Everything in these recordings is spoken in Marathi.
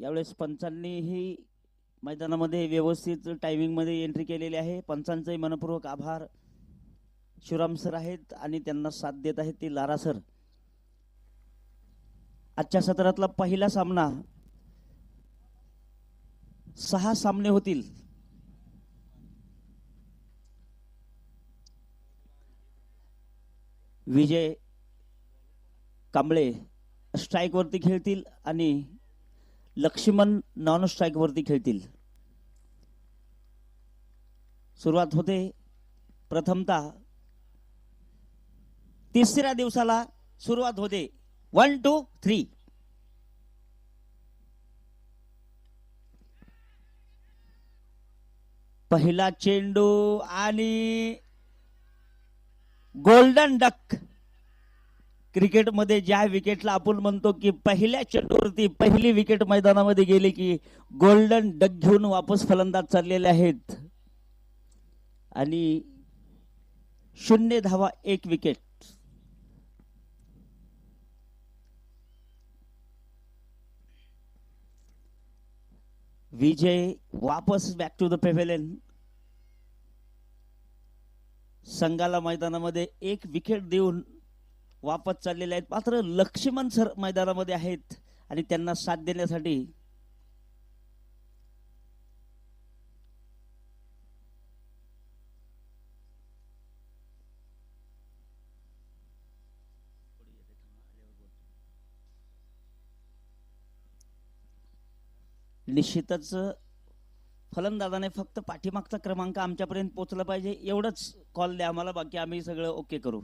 यावेळेस पंचांनीही मैदानामध्ये व्यवस्थित टायमिंग मध्ये एंट्री केलेली आहे. पंचांचे मनपूर्वक आभार. शिवराम सर आहेत आणि त्यांना साथ देत आहेत ती लारा सर. आजच्या सत्रातला पहिला सामना 6 सामने होतील. विजय कांबळे स्ट्राइक वरती खेळतील आणि लक्ष्मण नॉन स्ट्राइक वरती खेळतील. सुरुवात होते प्रथमतः तिसऱ्या दिवसाला सुरुवात होते. 1 2 3. पहिला चेंडू आणि गोल्डन डक. क्रिकेटमध्ये ज्या विकेटला आपण म्हणतो की पहिल्या चेंडूवरती पहिली विकेट मैदानामध्ये गेली की गोल्डन डक घेऊन वापस फलंदाज चाललेले आहेत आणि 0 धावा 1 विकेट. विजय वापस बॅक टू द पेव्हिलियन. संघाला मैदानामध्ये 1 विकेट देऊन वापस चाललेले आहेत. मात्र लक्ष्मण सर मैदानामध्ये आहेत आणि त्यांना साथ देण्यासाठी निश्चितच फलंदाजाने फक्त पाठीमागचा क्रमांक आमच्यापर्यंत पोहोचला पाहिजे एवढंच कॉल द्या आम्हाला. बाकी आम्ही सगळं ओके करू.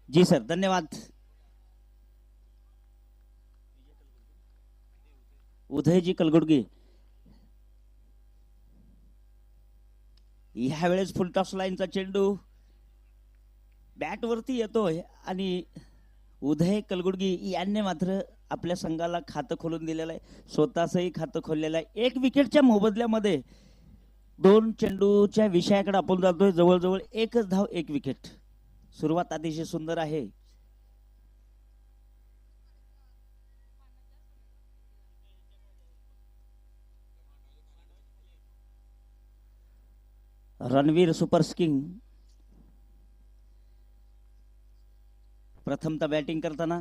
जी सर धन्यवाद. उदयजी कलगुडगी ह्या वेळेस फुलटॉस लाईनचा चेंडू बॅट वरती येतोय आणि उदय कलगुडगी यांनी मात्र आपल्या संघाला खातं खोलून दिलेलं आहे. स्वतःचंही खातं खोललेलं आहे. 1 विकेटच्या मोबदल्यामध्ये 2 चेंडूच्या विषयाकडे आपण जातोय. जवळजवळ 1च धाव 1 विकेट. सुरुवात अतिशय सुंदर आहे. रणवीर सुपर किंग प्रथमतः बॅटिंग करताना.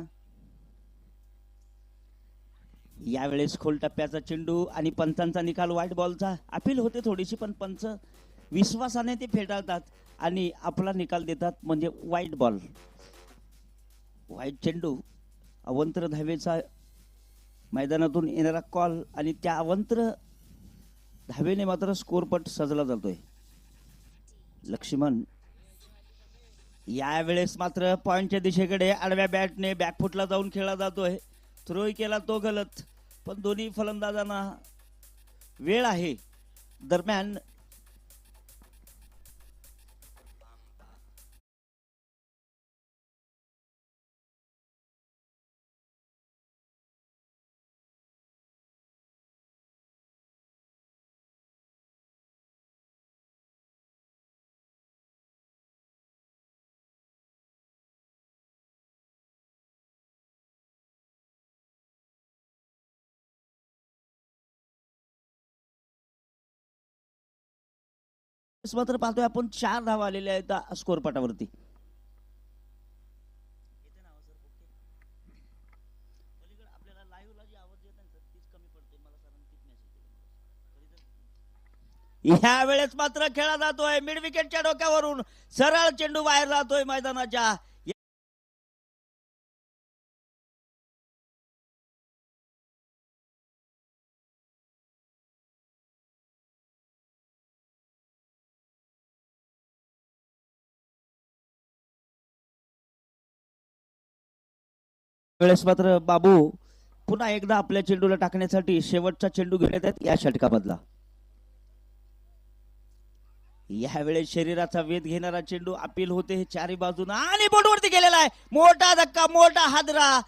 यावेळेस खोल टप्प्याचा चेंडू आणि पंचांचा निकाल व्हाईट बॉलचा. अपील होते थोडीशी पण पंच विश्वासाने ते फेटाळतात आणि आपला निकाल देतात म्हणजे व्हाईट बॉल. व्हाईट चेंडू अवंतर धावेचा मैदानातून येणारा कॉल आणि त्या अवंतर धावेने मात्र स्कोरपट सजला जातोय. लक्ष्मण यावेळेस मात्र पॉइंटच्या दिशेकडे आडव्या बॅटने बॅकफुटला जाऊन खेळला जातोय. थ्रोही केला तो गलत. पण दोन्ही फलंदाजांना वेळ आहे. दरम्यान मात्र पाहतोय आपण 4 धावा आलेल्या आहेत स्कोर पटावरती. ह्या वेळेस मात्र खेळला जातोय मिड विकेटच्या डोक्यावरून. सरळ चेंडू बाहेर जातोय मैदानाच्या. वेळेस मात्र बाबू पुन्हा एकदा आपल्या चेंडूला टाकण्यासाठी शेवटचा चेंडू घेण्यात येतात या षटकामधला. यावेळेस शरीराचा वेध घेणारा चेंडू अपील होते हे चारी बाजून आणि बोटवरती गेलेला आहे. मोठा धक्का मोठा हादरा.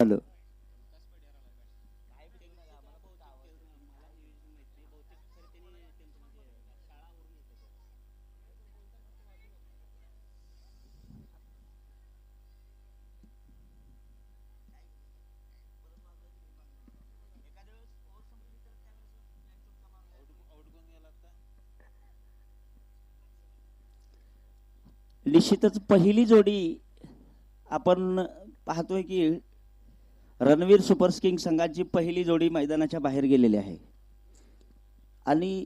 हॅलो. निश्चितच पहिली जोडी आपण पाहतोय की रणवीर सुपर किंग संघाची पहिली जोडी मैदानाच्या बाहेर गेलेली आहे आणि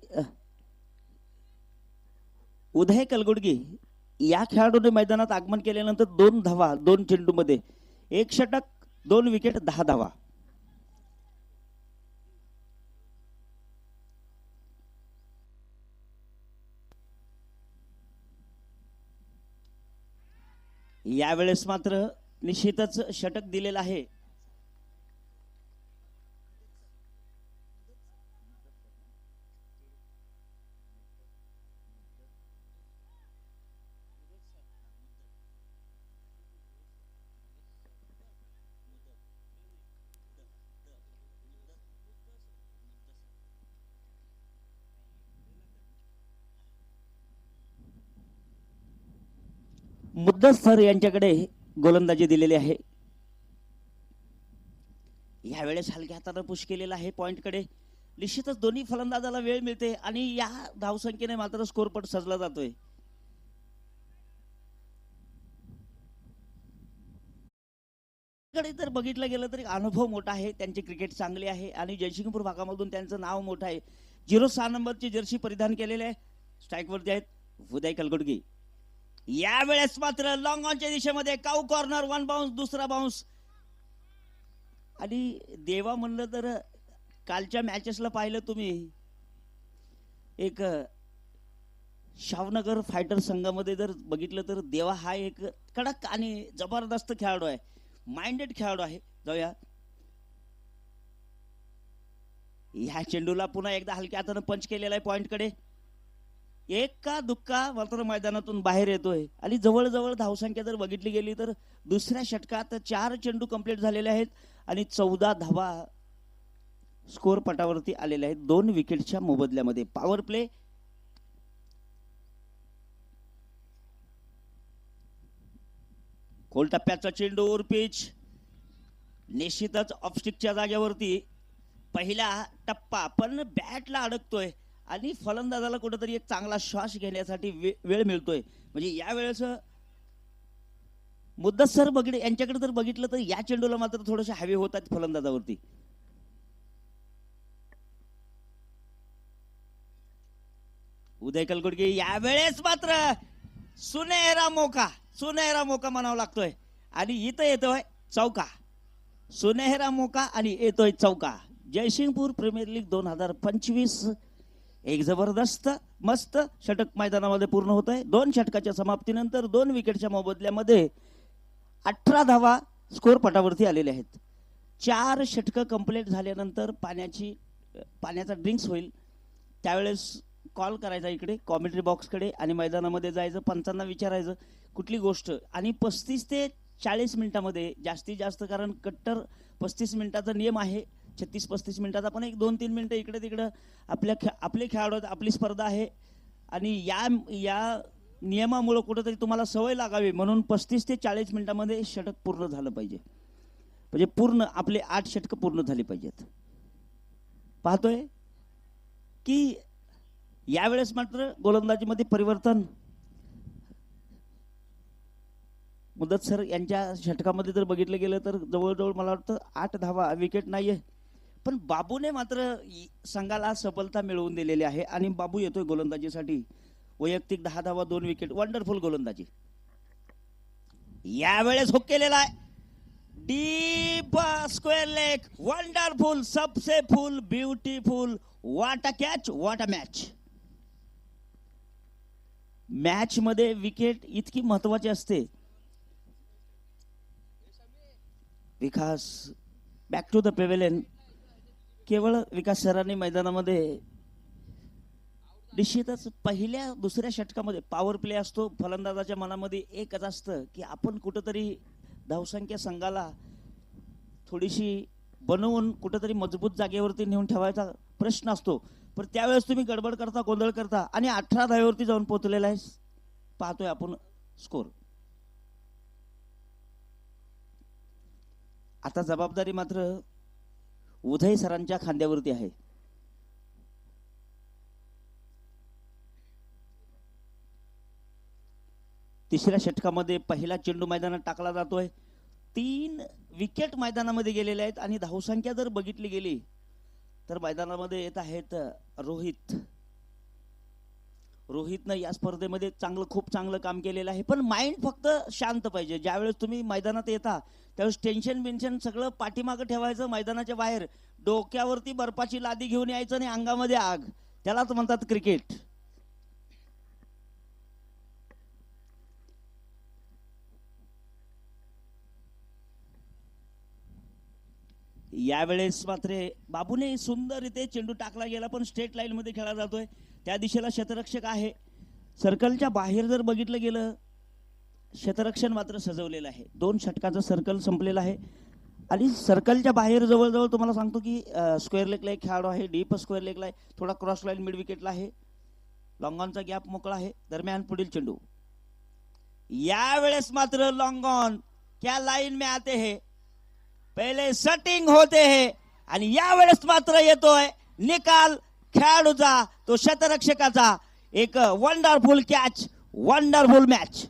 उदय कलगुडगी या खेळाडूने मैदानात आगमन केल्यानंतर 2 धावा 2 चेंडूमध्ये 1 षटक 2 विकेट 10 धावा. यावेळेस मात्र निश्चितच षटक दिलेलं आहे. मुद्दसर यांच्याकडे गोलंदाजी दिलेली आहे. यावेळेस हलक्या हाताने पुश केलेला आहे पॉइंटकडे. निश्चितच दोन्ही फलंदाजाला वेळ मिळते आणि या धावसंख्येने मात्र स्कोरपट सजला जातोय. कडे तर बघितलं गेलं तरी अनुभव मोठा आहे, त्यांचे क्रिकेट चांगले आहे आणि जयसिंगपूर भागामधून त्यांचं नाव मोठं आहे. 06 नंबरची जर्सी परिधान केलेले आहे. स्ट्राईक वरती आहेत उदय कलगुडगी. यावेळेस मात्र लॉंग ऑनच्या दिशेमध्ये काऊ कॉर्नर, 1 बाउन्स, दुसरा बाउन्स. आणि देवा म्हणलं तर कालच्या मॅचेसला पाहिलं तुम्ही, एक शावनगर फायटर संघामध्ये जर बघितलं तर देवा हा एक कडक आणि जबरदस्त खेळाडू आहे, माइंडेड खेळाडू आहे. जाऊया ह्या चेंडूला पुन्हा एकदा हलक्या हाताने पंच केलेला आहे पॉइंटकडे. एका दुक्का मात्र मैदानातून बाहेर येतोय आणि जवळजवळ धावसंख्या जर बघितली गेली तर दुसऱ्या षटकात 4 चेंडू कंप्लीट झालेले आहेत आणि 14 धावा स्कोर पटावरती आलेले आहेत 2 विकेटच्या मोबदल्यामध्ये. पॉवर प्ले खोल टप्प्याचा चेंडू ओव्हर पिच. निश्चितच ऑफस्टिकच्या जागेवरती पहिला टप्पा पण बॅटला अडकतोय आणि फलंदाजाला कुठेतरी एक चांगला श्वास घेण्यासाठी वेळ मिळतोय. म्हणजे यावेळेस मुद्दसर यांच्याकडे जर बघितलं तर या चेंडूला मात्र थोडेसे हवे होतात फलंदाजावरती. उदय कलगुडगी यावेळेस मात्र सुनहरा मोका म्हणावा लागतोय आणि इथं येतोय चौका. सुनहरा मोका आणि येतोय चौका. जयसिंगपूर प्रीमियर लीग 2025 एक जबरदस्त मस्त षटक मैदानामध्ये पूर्ण होत आहे. 2 षटकाच्या समाप्तीनंतर 2 विकेटच्या मोबदल्यामध्ये 18 धावा स्कोर पटावरती आलेले आहेत. 4 षटक कंप्लीट झाल्यानंतर पाण्याचा ड्रिंक्स होईल, त्यावेळेस कॉल करायचा इकडे कॉमेंट्री बॉक्सकडे आणि मैदानामध्ये जायचं, पंचांना विचारायचं कुठली गोष्ट. आणि 35 ते 40 मिनिटामध्ये जास्तीत जास्त, कारण कट्टर 35 मिनिटाचा नियम आहे, 36-35 मिनिटाचा, पण एक 2-3 मिनिटं इकडे तिकडं आपले खेळाडू, आपली स्पर्धा आहे आणि या नियमामुळे कुठेतरी तुम्हाला सवय लागावी म्हणून 35 ते 40 मिनिटांमध्ये षटक पूर्ण झालं पाहिजे. म्हणजे पूर्ण आपले 8 षटक पूर्ण झाली पाहिजेत. पाहतोय की यावेळेस मात्र गोलंदाजीमध्ये परिवर्तन. मुदतसर यांच्या षटकामध्ये जर बघितलं गेलं तर जवळजवळ मला वाटतं 8 धावा, विकेट नाहीये, पण बाबूने मात्र संघाला सफलता मिळवून दिलेली आहे आणि बाबू येतोय गोलंदाजीसाठी. वैयक्तिक 10 धावा, 2 विकेट, वंडरफुल गोलंदाजी. यावेळेस हुक केलेला आहे डीप स्क्वेअर लेग, वंडरफुल, सबसे फुल, beautiful. What a catch, what a match. Match मध्ये विकेट इतकी महत्वाची असते. विकास बॅक टू द पेव्हिलियन. केवळ विकास सरांनी मैदानामध्ये निश्चितच पहिल्या दुसऱ्या षटकामध्ये पॉवर प्ले असतो. फलंदाजाच्या मनामध्ये एकच असतं की आपण कुठंतरी धावसंख्या संघाला थोडीशी बनवून कुठेतरी मजबूत जागेवरती नेऊन ठेवायचा प्रश्न असतो. पण त्यावेळेस तुम्ही गडबड करता, गोंधळ करता आणि 18 धावेवरती जाऊन पोहोचलेला आहे. पाहतोय आपण स्कोर. आता जबाबदारी मात्र उदय सरांच्या खांद्यावरती आहे. तिसऱ्या षटकामध्ये पहिला चेंडू मैदानात टाकला जातोय. 3 विकेट मैदानामध्ये गेलेले आहेत आणि धावसंख्या जर बघितली गेली तर मैदानामध्ये येत आहेत रोहित. रोहितनं या स्पर्धेमध्ये खूप चांगलं काम केलेलं आहे. पण माइंड फक्त शांत पाहिजे. ज्यावेळेस तुम्ही मैदानात येता त्यावेळेस टेन्शन सगळं पाठीमागं ठेवायचं. मैदानाच्या बाहेर डोक्यावरती बर्फाची लादी घेऊन यायचं आणि अंगामध्ये आग. त्यालाच म्हणतात क्रिकेट. यावेळेस मात्र बाबूने सुंदर इथे चेंडू टाकला गेला पण स्ट्रेट लाईन मध्ये खेळला जातोय. त्या दिशेला शतरक्षक आहे. सर्कलच्या बाहेर जर बघितलं गेलं शतरक्षण मात्र सजवलेलं आहे. 2 षटकाचं सर्कल संपलेलं आहे आणि सर्कलच्या बाहेर जवळजवळ तुम्हाला सांगतो की स्क्वेअर लेगला एक खेळाडू आहे. डीप स्क्वेअर लेगला आहे. थोडा क्रॉस लाईन मिड विकेटला आहे. लॉंग ऑनचा गॅप मोकळा आहे. दरम्यान पुढील चेंडू. यावेळेस मात्र लॉंग ऑन क्या लाईन में आते हैं, पहिले सेटिंग होते हैं आणि यावेळेस मात्र येतोय निकाल खेळाडूचा, तो शतरक्षकाचा. एक वंडरफुल कॅच, वंडरफुल मॅच.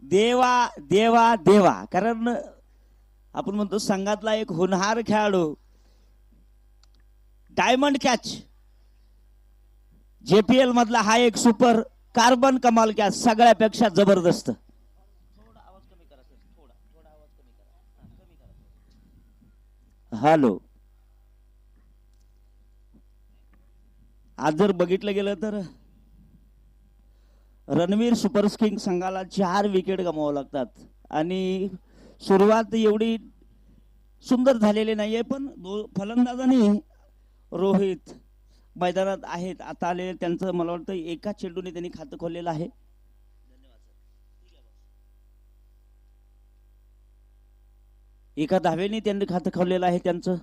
देवा देवा देवा. कारण आपण म्हणतो संघातला एक होनहार खेळाडू. Diamond catch. JPL मधला हा एक सुपर कार्बन कमाल कॅच, सगळ्यापेक्षा जबरदस्त. हॅलो. आज जर बघितलं गेलं तर रणवीर सुपर किंग संघाला 4 विकेट गमवावं लागतात आणि सुरुवात एवढी सुंदर झालेली नाहीये. पण फलंदाजांनी रोहित मैदानात आहेत आता आले. त्यांचं मला वाटतं एका चेंडूने त्यांनी खातं खोललेलं आहे. एका धावेने त्यांनी खातं खोललेलं आहे त्यांचं.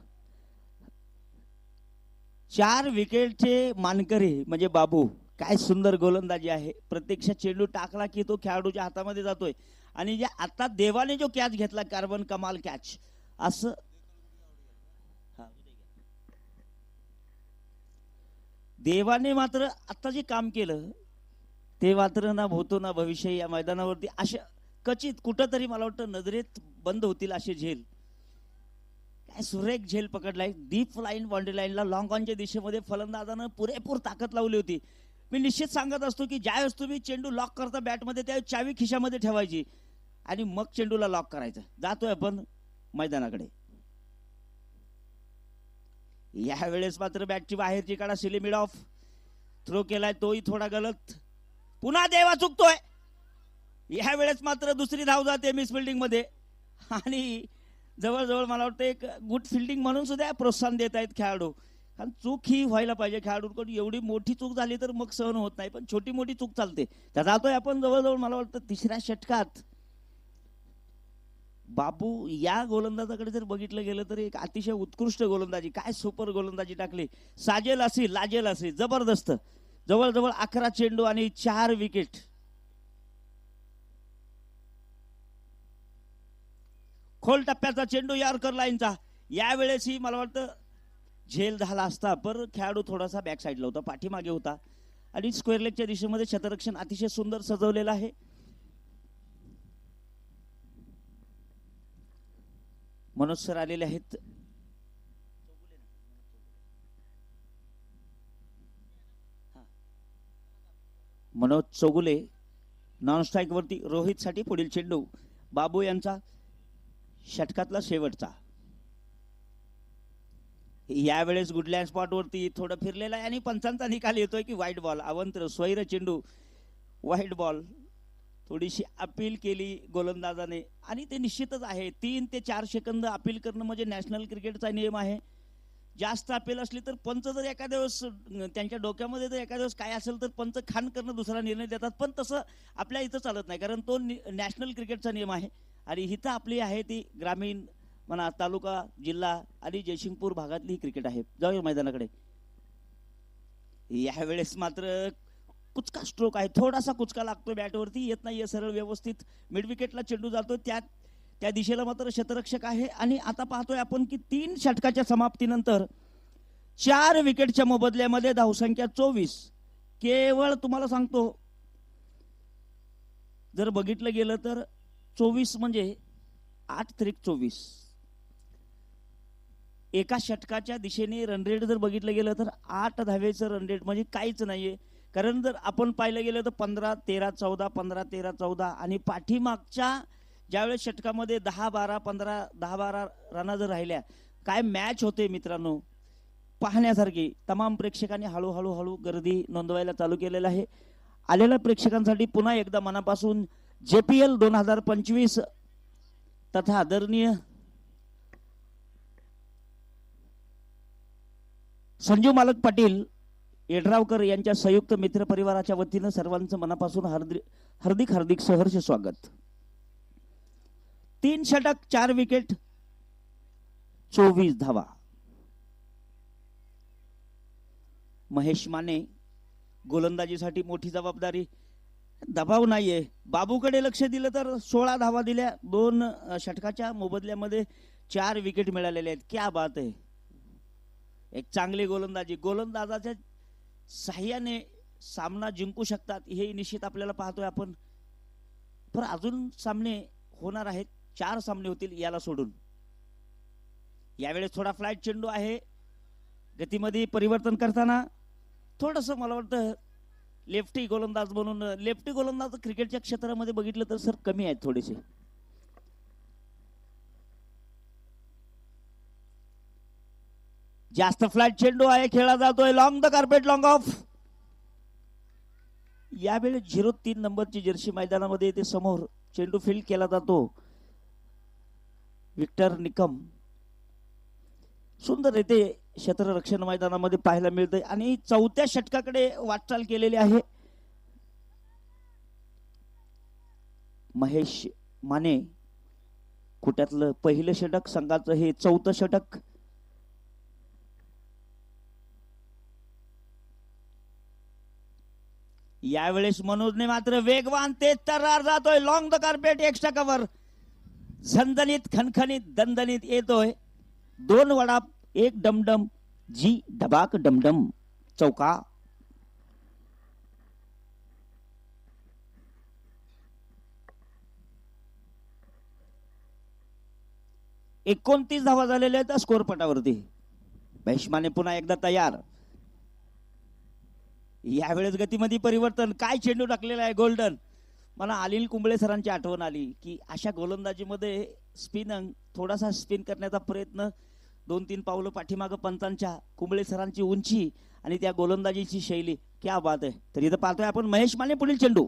4 विकेटचे मानकरी म्हणजे बाबू. काय सुंदर गोलंदाजी आहे. प्रत्यक्ष चेंडू टाकला की तो खेळाडूच्या हातामध्ये जातोय आणि जे आता देवाने जो कॅच घेतला कार्बन कमाल कॅच असं देवाने मात्र आता जे काम केलं ते मात्र ना भूतो ना भविष्य या मैदानावरती अशा कचित कुठंतरी मला वाटतं नजरेत बंद होतील असे झेल. काय सुरेख झेल पकडलाय. डीप लाईन बाउंड्री लाईनला लॉंग ऑनच्या दिशेमध्ये फलंदाजानं पुरेपूर ताकद लावली होती. मी निश्चित सांगत असतो की ज्यावेळेस तुम्ही चेंडू लॉक करता बॅटमध्ये त्यावेळेस चावी खिशामध्ये ठेवायची आणि मग चेंडूला लॉक करायचं. जातोय आपण मैदानाकडे. यावेळेस मात्र बॅटची बाहेरची काढा सिली मिड ऑफ. थ्रो केलाय तोही थोडा गलत. पुन्हा देवा चुकतोय. यावेळेस मात्र दुसरी धाव जाते मिस फिल्डिंग मध्ये आणि जवळजवळ मला वाटतं एक गुड फिल्डिंग म्हणून सुद्धा प्रोत्साहन देत आहेत खेळाडू. कारण चूक ही व्हायला पाहिजे खेळाडूंकडून. एवढी मोठी चूक झाली तर मग सहन होत नाही पण छोटी मोठी चूक चालते. त्या जातोय आपण जवळजवळ मला वाटतं 3ऱ्या षटकात. बाबू या गोलंदाजाकडे जर बघितलं गेलं तर एक अतिशय उत्कृष्ट गोलंदाजी. काय सुपर गोलंदाजी टाकली. साजेल असेल लाजेल असेल जबरदस्त. जवळजवळ 11 चेंडू आणि 4 विकेट. खोल टप्प्याचा चेंडू यॉर्कर लाईनचा. यावेळेसही मला वाटतं झेल झाला असता पर खेळाडू थोडासा बॅक साईडला होता, पाठीमागे होता आणि स्क्वेअर लेगच्या दिशेमध्ये शतरक्षण अतिशय सुंदर सजवलेलं आहे. मनोज सर आलेले आहेत. मनोज चौगुले नॉन स्ट्राईक वरती. रोहित साठी पुढील चेंडू बाबू यांचा षटकातला शेवटचा. यावेळेस गुडलँड स्पॉट वरती थोडं फिरलेला आहे आणि पंचांचा निकाल येतोय की व्हाईट बॉल. अवंतर स्वैर चेंडू व्हाईट बॉल. थोडीशी अपील केली गोलंदाजाने आणि ते निश्चितच आहे. 3 ते 4 सेकंद अपील करणं म्हणजे नॅशनल क्रिकेटचा नियम आहे. जास्त अपील असली तर पंच जर एखाद्या वेळेस त्यांच्या डोक्यामध्ये जर एखाद्या वेळेस काय असेल तर पंच खान करणं दुसरा निर्णय देतात, पण तसं आपल्या इथं चालत नाही, कारण तो नॅशनल क्रिकेटचा नियम आहे. आणि इथं आपली आहे ती ग्रामीण म्हणा, तालुका, जिल्हा आणि जयसिंगपूर भागातली क्रिकेट आहे. जाऊया मैदानाकडे. यावेळेस मात्र कुचका स्ट्रोक आहे, थोडासा कुचका लागतो बॅटवरती, येत नाहीये सरळ व्यवस्थित. मिड विकेटला चेंडू जातो, त्या दिशेला मात्र शतरक्षक आहे. आणि आता पाहतोय आपण की 3 षटकाच्या समाप्तीनंतर 4 विकेटच्या मोबदल्यामध्ये धावसंख्या 24. केवळ तुम्हाला सांगतो, जर बघितलं गेलं तर 24 म्हणजे 8 त्रिक 24. एका षटकाच्या दिशेने रन रेट जर बघितलं गेलं तर 8 धावेचं रन रेट म्हणजे काहीच नाहीये. कारण जर आपण पाहिलं गेलं तर 15-13-14, 15-13-14 आणि पाठीमागच्या ज्यावेळेस षटकामध्ये 10-12, 15, 10-12 रना जर राहिल्या, काय मॅच होते मित्रांनो, पाहण्यासारखी. तमाम प्रेक्षकांनी हळूहळू गर्दी नोंदवायला चालू केलेलं आहे. आलेल्या प्रेक्षकांसाठी पुन्हा एकदा मनापासून JPL 2025 तथा आदरणीय संजू मालक पाटील येड्रावकर यांच्या संयुक्त मित्र परिवाराच्या वतीनं सर्वांचं मनापासून हार्दिक सहर्ष स्वागत. 3 षटक 4 विकेट 24 धावा. महेश माने गोलंदाजीसाठी मोठी जबाबदारी, दबाव नाहीये. बाबूकडे लक्ष दिलं तर 16 धावा दिल्या, 2 षटकाच्या मोबदल्यामध्ये 4 विकेट मिळालेले आहेत. क्या बात आहे. एक चांगली गोलंदाजी, गोलंदाजाच्या साह्याने सामना जिंकू शकतात हे निश्चित आपल्याला पाहतोय आपण. पण अजून सामने होणार आहेत, 4 सामने होतील याला सोडून. यावेळेस थोडा फ्लाइट चेंडू आहे, गतीमध्ये परिवर्तन करताना थोडंसं मला वाटतं लेफ्टी गोलंदाज म्हणून, लेफ्टी गोलंदाज क्रिकेटच्या क्षेत्रामध्ये बघितलं तर सर कमी आहेत थोडेसे. जास्त फ्लॅट चेंडू आहे, खेळला जातोय long the carpet, long of. यावेळी 03 नंबरची जर्सी मैदानामध्ये येते समोर, चेंडू फील्ड केला जातो. विक्टर निकम सुंदर येते क्षेत्ररक्षण मैदानामध्ये पाहायला मिळते. आणि 4थ्या षटकाकडे वाटचाल केलेली आहे. महेश माने कुट्यातलं पहिलं षटक, संघाचं हे 4थं षटक. यावेळेस मनोजने मात्र वेगवान तेज तर्रार जातोय, long the carpet, extra cover, झणझणीत खणखणीत दणदणीत येतोय. 2 वडा 1 डमडम, जी डबाक डमडम, चौका. एकोणतीस धावा झालेल्या आहेत स्कोर पटावरती. भैष्माने पुन्हा एकदा तयार. यावेळेस गतीमध्ये परिवर्तन, काय चेंडू टाकलेला आहे गोल्डन. मला अनिल कुंबळे सरांची आठवण आली की अशा गोलंदाजीमध्ये थोडासा स्पिन करण्याचा प्रयत्न, 2-3 पावलं पाठीमागं पंचांच्या, कुंबळे सरांची उंची आणि त्या गोलंदाजीची शैली, क्या बात आहे. तर इथं पाहतोय आपण महेश माने पुढील चेंडू.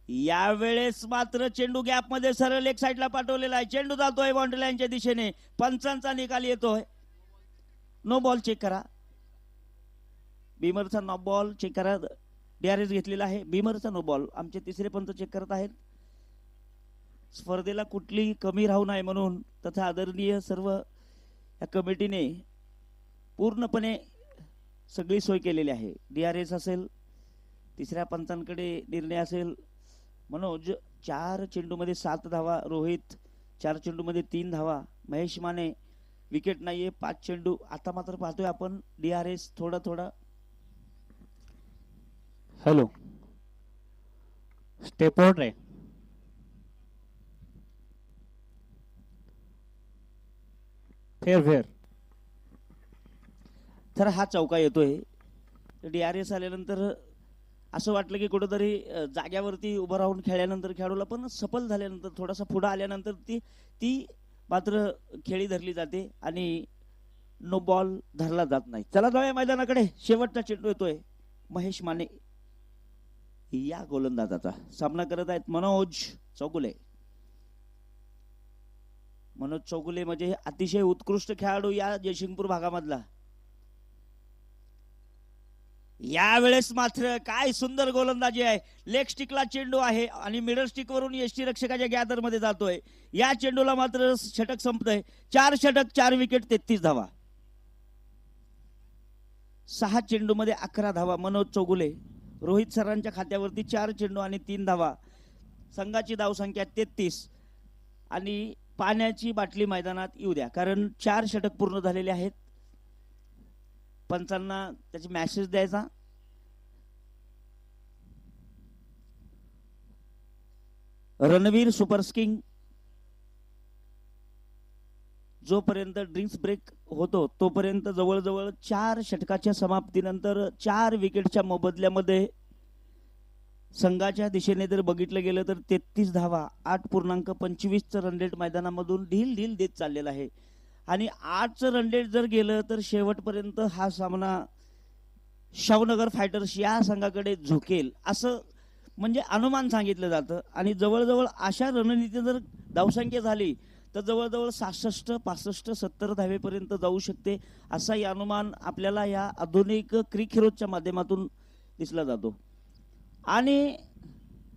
यावेळेस मात्र चेंडू गॅप मध्ये सरळ लेग साईडला पाठवलेला आहे, चेंडू जातोय बाउंड्री लाईनच्या दिशेने, पंचांचा निकाल येतोय. नो बॉल चेक करा, बीमरचा नो बॉल चेक करा. DRS घेतलेला आहे, बीमरचा नो बॉल. आमचे तिसरे पंच चेक करत आहेत. स्पर्धेला कुठली कमी राहू नये म्हणून तथा आदरणीय सर्व या कमिटीने पूर्णपणे सगळी सोय केलेली आहे. DRS असेल, तिसऱ्या पंचांकडे निर्णय असेल. मनोज 4 चेंडूमध्ये 7 धावा, रोहित 4 चेंडूमध्ये 3 धावा, महेश माने विकेट नाहीये, 5 चेंडू. आता मात्र पाहतोय आपण DRS थोडा. हेलो स्टेप आउट रे, फेर. तर हा चौका येतोय. DRS आल्यानंतर असं वाटलं की कुठेतरी जाग्यावरती उभं राहून खेळल्यानंतर खेळाडूला पण सफल झाल्यानंतर थोडासा पुढे आल्यानंतर ती मात्र खेळी धरली जाते आणि नो बॉल धरला जात नाही. चला जाऊया मैदानाकडे. शेवटचा चेंडू येतोय महेश माने या गोलंदाजाचा. सामना करत आहेत मनोज चौगुले. मनोज चौगुले म्हणजे अतिशय उत्कृष्ट खेळाडू या जयसिंगपूर भागामधला. यावेळेस मात्र काय सुंदर गोलंदाजी आहे. लेग स्टिकला चेंडू आहे आणि मिडल स्टिक वरून यष्टी रक्षकाच्या गॅदर मध्ये जातोय. या चेंडूला मात्र षटक संपतंय. 4 षटक 4 विकेट 33 धावा. 6 चेंडू मध्ये 11 धावा. मनोज चौगुले रोहित सरांच्या खात्यावरती 4 चेंडू आणि 3 धावा. संघाची धावसंख्या 33 आणि पाण्याची बाटली मैदानात येऊ द्या कारण 4 षटक पूर्ण झालेले आहेत. पंचांना त्याची मेसेज द्यायचा. रणवीर सुपर किंग जोपर्यंत ड्रिंक्स ब्रेक होतो तोपर्यंत जवळजवळ 4 षटकाच्या समाप्तीनंतर 4 विकेटच्या मोबदल्यामध्ये संघाच्या दिशेने जर बघितलं गेलं तर 33 धावा 8.25चं रन रेट मैदानामधून ढील ढील देत चाललेला आहे. आणि 8चं रन रेट जर गेलं तर शेवटपर्यंत हा सामना शावनगर फायटर्स या संघाकडे झुकेल असं म्हणजे अनुमान सांगितलं जातं. आणि जवळजवळ अशा रणनीती जर धावसंख्या झाली तर जवळजवळ 66 65 70 धावेपर्यंत जाऊ शकते असाही अनुमान आपल्याला या आधुनिक क्रिक हिरोजच्या माध्यमातून दिसला जातो. आणि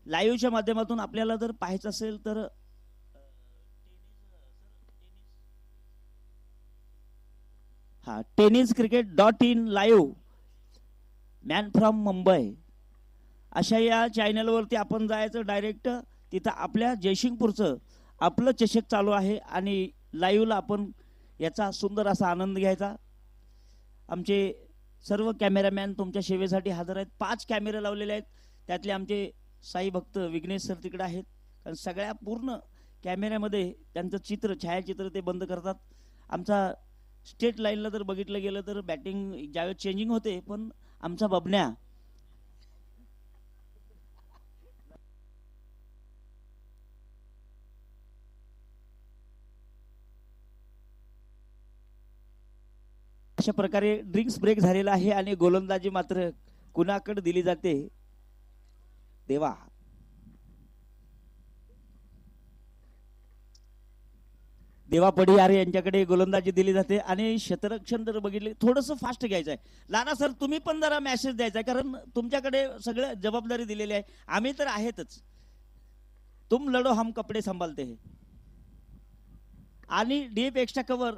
लाईव्हच्या माध्यमातून आपल्याला जर पाहायचं असेल तर tenniscricket.in live man from Mumbai अशा या चॅनलवरती आपण जायचं डायरेक्ट. तिथं आपल्या जयसिंगपूरचं आपलं चषक चालू आहे आणि लाईव्हला आपण याचा सुंदर असा आनंद घ्यायचा. आमचे सर्व कॅमेरामॅन तुमच्या सेवेसाठी हजर आहेत. 5 कॅमेरे लावलेले आहेत. त्यातले आमचे साई भक्त विघ्नेश सर तिकडे आहेत कारण सगळ्या पूर्ण कॅमेऱ्यामध्ये त्यांचं चित्र छायाचित्र ते बंद करतात. आमचा स्टेट लाईनला जर बघितलं गेलं तर बॅटिंग ज्यावेळेस चेंजिंग होते पण आमचा बबन्या अशा प्रकारे ड्रिंक्स ब्रेक झालेला आहे आणि गोलंदाजी मात्र कुणाकडे दिली जाते देवा. देवा पडियार यांच्याकडे गोलंदाजी दिली जाते आणि क्षेत्ररक्षण जर बघितले थोडंसं फास्ट घ्यायचं आहे. लाना सर तुम्ही पण जरा मेसेज द्यायचा कारण तुमच्याकडे सगळं जबाबदारी दिलेली आहे. आम्ही तर आहेतच. तुम लढो हम कपडे सांभाळते है. आणि डीप एक्स्ट्रा कव्हर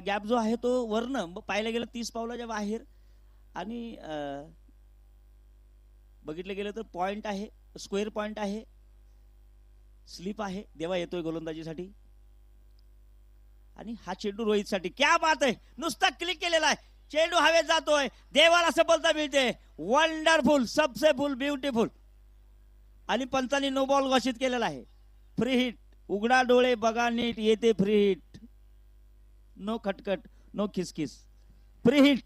गॅप जो आहे तो वर्ण पाहायला गेलं 30 पावलाच्या बाहेर आणि बघितलं गेलं तर पॉइंट आहे स्क्वेअर पॉइंट आहे स्लिप आहे. देवा येतोय गोलंदाजीसाठी आणि हा चेंडू रोहित साठी. क्या बात आहे. नुसता क्लिक केलेला आहे चेंडू हवेत जातोय. देवाला सफलता मिळते. वंडरफुल सबसे फुल ब्युटिफुल. आणि पंचांनी नो बॉल घोषित केलेला आहे. Free hit. उघडा डोळे बघा नीट येते फ्री हिट. नो खटखट नो खिसखिस फ्री हिट.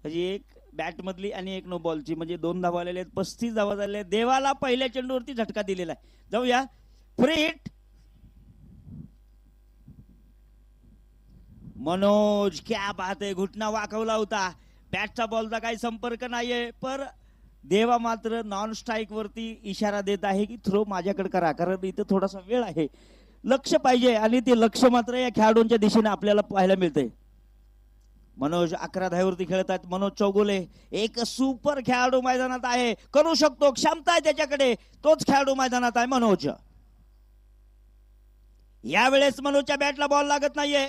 एक बॅट मधली आणि एक नो बॉलची म्हणजे 2 धावा आलेले आहेत. 35 धावा झाले. देवाला पहिल्या चेंडूवरती झटका दिलेला आहे. जाऊया फ्री हिट. मनोज क्या बात आहे. घुटना वाकवला होता. बॅटचा बॉलचा काही संपर्क नाहीये पर देवा मात्र नॉन स्ट्राईक वरती इशारा देत आहे की थ्रो माझ्याकडे करा कारण इथं थोडासा वेळ आहे. लक्ष पाहिजे आणि ते लक्ष मात्र या खेळाडूंच्या दिशेने आपल्याला पाहायला मिळते. मनोज 11 धावेवरती खेळत आहेत. मनोज चौगुले एक सुपर खेळाडू मैदानात आहे. करू शकतो क्षमता आहे त्याच्याकडे. तोच खेळाडू मैदानात आहे मनोज. यावेळेस मनोजच्या बॅटला बॉल लागत नाहीये.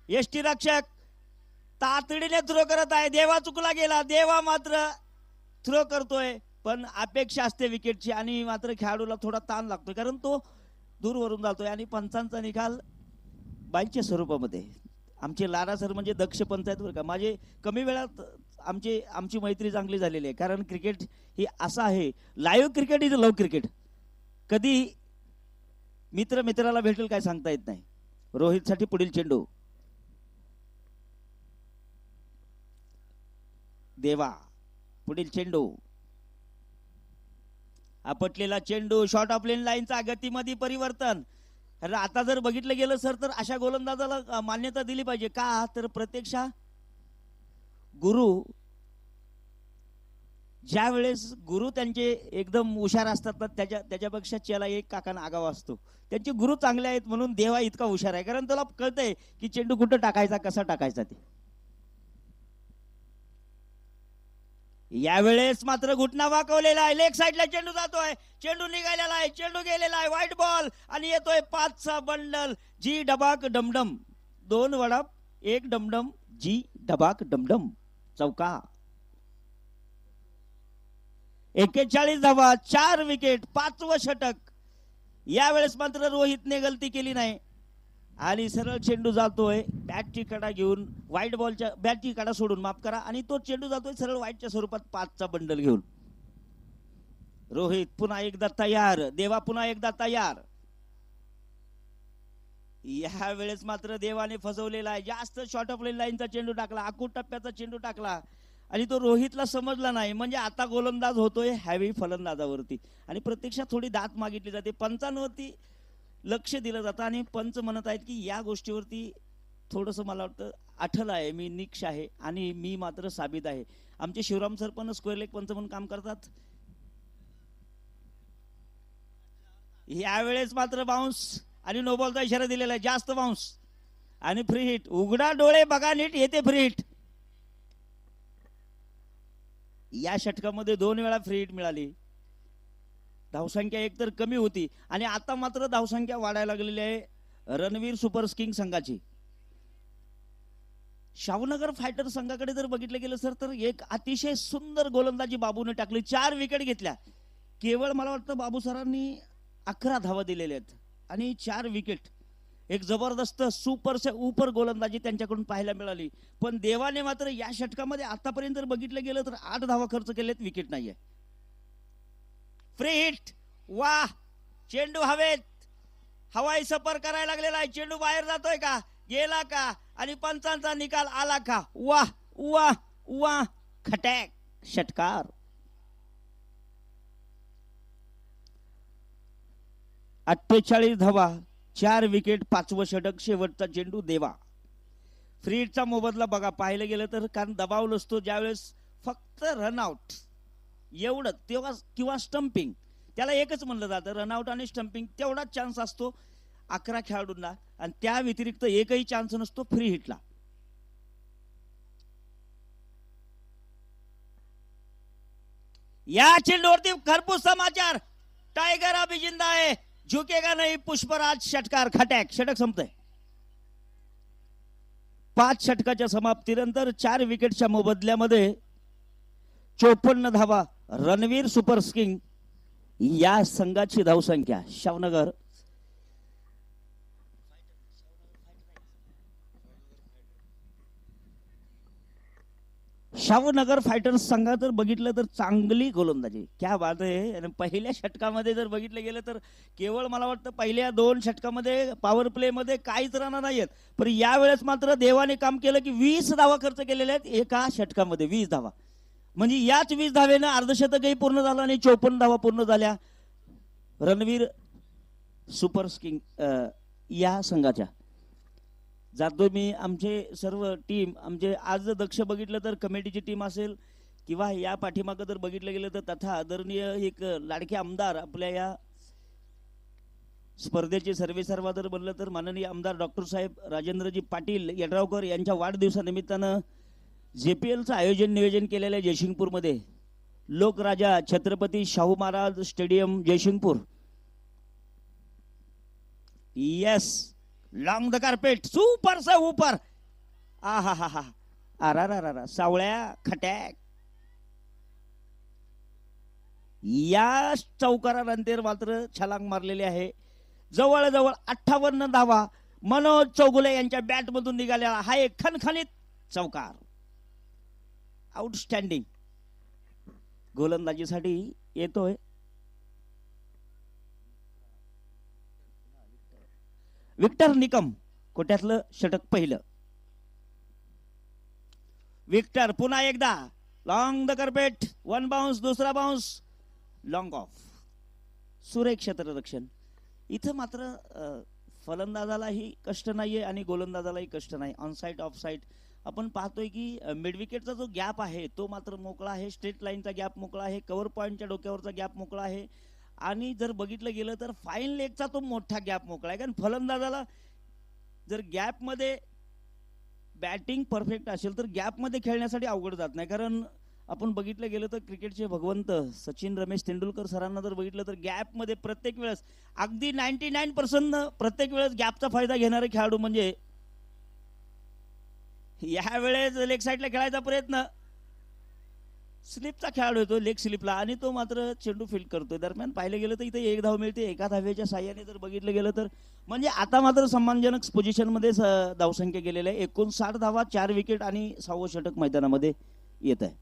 यष्टी रक्षक तातडीने थ्रो करत आहे. देवा चुकला गेला. देवा मात्र थ्रो करतोय पण अपेक्षा असते विकेटची आणि मात्र खेळाडूला थोडा ताण लागतोय कारण तो दूरवरून जातोय. आणि पंचांचा निकाल बाईच्या स्वरूपामध्ये. आमचे लारा सर म्हणजे दक्ष पंच आहेत बरं का. माझे कमी वेळात आमची मैत्री चांगली झालेली आहे कारण क्रिकेट ही असं आहे. Live cricket is love cricket. कधी मित्र मित्राला भेटेल काय सांगता येत नाही. रोहित साठी पुढील चेंडू. देवा पुढील चेंडू. आपटलेला चेंडू. शॉर्ट ऑफ लेन लाईनचा गतीमध्ये परिवर्तन. आता जर बघितलं गेलं सर तर अशा गोलंदाजाला मान्यता दिली पाहिजे. का तर प्रत्यक्षा गुरु ज्या वेळेस गुरु त्यांचे एकदम हुशार असतात ना त्याच्यापेक्षा चेला एक काकाना आगावा असतो. त्यांचे गुरु चांगले आहेत म्हणून देवा इतका हुशार आहे, कारण त्याला कळतंय की चेंडू कुठं टाकायचा, कसा टाकायचा ते. यावेळेस मात्र घुटना वाकवलेला आहे, लेग साईडला चेंडू जातोय, चेंडू निघालेला आहे, चेंडू गेलेला आहे, व्हाईट बॉल आणि येतोय 5चा बंडल. जी डबाक डमडम, 2 वडाप 1 डमडम, जी डबाक डमडम, चौका. 41 धावा, 4 विकेट, 5वं षटक. यावेळेस मात्र रोहितने गलती केली नाही आणि सरळ चेंडू जातोय बॅटची कडा घेऊन, व्हाईट बॉलच्या बॅटची कडा सोडून, माफ करा, आणि तो चेंडू जातोय सरळ व्हाईटच्या स्वरूपात 5चा बंडल घेऊन. रोहित पुन्हा एकदा तयार, देवा पुन्हा एकदा तयार. या वेळेस मात्र देवाने फसवलेला आहे, जास्त शॉर्ट ऑफ लाईनचा चेंडू टाकला, आखूड टप्प्याचा चेंडू टाकला आणि तो रोहितला समजला नाही. म्हणजे आता गोलंदाज होतोय हॅवी फलंदाजावरती आणि प्रत्यक्षात थोडी दात मागितली जाते, पंचांवरती लक्ष दिलं जातं आणि पंच म्हणत आहेत की या गोष्टीवरती थोडंसं मला वाटतं आठल आहे, मी निक्ष आहे आणि मी मात्र साबित आहे. आमचे शिवराम सर पण स्क्वेअर लेग पंच म्हणून काम करतात. यावेळेस मात्र बाउन्स आणि नो बॉलचा इशारा दिलेला आहे, जास्त बाउन्स आणि फ्री हिट. उघडा डोळे बघा नीट, येते फ्री हिट. या षटकामध्ये 2 वेळा फ्री हिट मिळाली. धावसंख्या एक तर कमी होती आणि आता मात्र धावसंख्या वाढायला लागलेली आहे रणवीर सुपर किंग संघाची. शाहूनगर फायटर संघाकडे जर बघितलं गेलं सर तर एक अतिशय सुंदर गोलंदाजी बाबूने टाकली, 4 विकेट घेतल्या. केवळ मला वाटतं बाबू सरांनी 11 धावा दिलेल्या आहेत आणि 4 विकेट. एक जबरदस्त सुपर से ऊपर गोलंदाजी त्यांच्याकडून पाहायला मिळाली. पण देवाने मात्र या षटकामध्ये आतापर्यंत जर बघितलं गेलं तर 8 धावा खर्च केलेत, विकेट नाहीये. फ्री हिट, वा, चेंडू हवेत, हवाई सफर करायला लागलेला आहे, चेंडू बाहेर जातोय का, गेला का आणि पंचांचा निकाल आला का, वा वा वा, खटॅक, षटकार. 48 धावा, 4 विकेट, 5वं षटक, शेवटचा चेंडू देवा. फ्री हिटचा मोबदला बघा पाहिलं गेलं तर, कारण दबाव नसतो ज्यावेळेस फक्त रनआउट एवढं तेव्हा किंवा स्टंपिंग, त्याला एकच म्हणलं जातं, रनआउट आणि स्टंपिंग तेवढाच चान्स असतो 11 खेळाडूंना आणि त्या व्यतिरिक्त एकही चान्स नसतो फ्री हिटला. या चेंडूवरती खरपूस समाचार, टायगर अभी जिंदा है, झुकेगा नहीं पुष्पराज, षटकार, खटॅक, षटक संपतंय. 5 षटकाच्या समाप्तीनंतर 4 विकेटच्या मोबदल्यामध्ये 54 धावा, रणवीर सुपर किंग या संघाची धावसंख्या. शाहूनगर फायटर्स संघात जर बघितलं तर चांगली गोलंदाजी, क्या बात आहे. आणि पहिल्या षटकामध्ये जर बघितलं गेलं तर केवळ मला वाटतं पहिल्या 2 षटकामध्ये पॉवर प्ले मध्ये काहीच रन नाहीयेत, पण यावेळेस मात्र देवाने काम केलं की 20 धावा खर्च केलेल्या आहेत एका षटकामध्ये, 20 धावा. म्हणजे याच 20 धावेनं अर्धशतकही पूर्ण झालं आणि 54 धावा पूर्ण झाल्या रणवीर सुपर किंग या संघाच्या. जातो मी आमचे सर्व टीम, आमचे आज दक्ष बघितलं तर कमिटीची टीम असेल किंवा या पाठीमागं जर बघितलं गेलं तर तथा आदरणीय एक लाडके आमदार आपल्या या स्पर्धेचे सर्वेसर्वा जर बनलं तर माननीय आमदार डॉक्टर साहेब राजेंद्रजी पाटील यड्रावकर यांच्या वाढदिवसानिमित्तानं JPLचं आयोजन नियोजन केलेलं आहे जयसिंगपूरमध्ये, Lokraja Chhatrapati Shahu Maharaj stadium Jaysingpur. Yes, long the carpet, super से ऊपर, आ हा हा हा, अरा सावळ्या, खटॅक. या चौकारानंतर मात्र छलांग मारलेली आहे, जवळजवळ 58 धावा मनोज चौगुले यांच्या बॅट मधून निघालेला हा एक खणखणीत चौकार. आउटस्टँडिंग गोलंदाजीसाठी येतोय विक्टर निकम, कोट्यातलं षटक पहिलं. विक्टर पुन्हा एकदा लॉंग द कार्पेट, 1 बाउन्स, दुसरा बाउन्स, लॉंग ऑफ, सुरेख क्षेत्ररक्षण. इथं मात्र फलंदाजालाही कष्ट नाहीये आणि गोलंदाजालाही कष्ट नाही. ऑन साईड ऑफ साईड आपण पाहतोय की मिड विकेटचा जो गॅप आहे तो मात्र मोकळा आहे, स्ट्रेट लाईनचा गॅप मोकळा आहे, कव्हर पॉईंटच्या डोक्यावरचा गॅप मोकळा आहे आणि जर बघितलं गेलं तर फाईन लेगचा तो मोठा गॅप मोकळा आहे. कारण फलंदाजाला जर गॅपमध्ये बॅटिंग परफेक्ट असेल तर गॅपमध्ये खेळण्यासाठी अवघड जात नाही. कारण आपण बघितलं गेलं तर क्रिकेटचे भगवंत सचिन रमेश तेंडुलकर सरांना जर बघितलं तर गॅपमध्ये प्रत्येक वेळेस अगदी 99% प्रत्येक वेळेस गॅपचा फायदा घेणारे खेळाडू म्हणजे या वेळेस लेग साईडला खेळायचा प्रयत्न, स्लिपचा खेळाडू येतो लेग स्लिपला आणि तो मात्र चेंडू फील्ड करतोय. दरम्यान पाहिलं गेलं तर इथे एक धाव मिळते एका धावेच्या साह्याने. जर बघितलं गेलं तर म्हणजे आता मात्र सन्मानजनक पोझिशनमध्ये धावसंख्या गेलेल्या आहे. 59 धावा, 4 विकेट आणि 6वं षटक मैदानामध्ये येत आहे.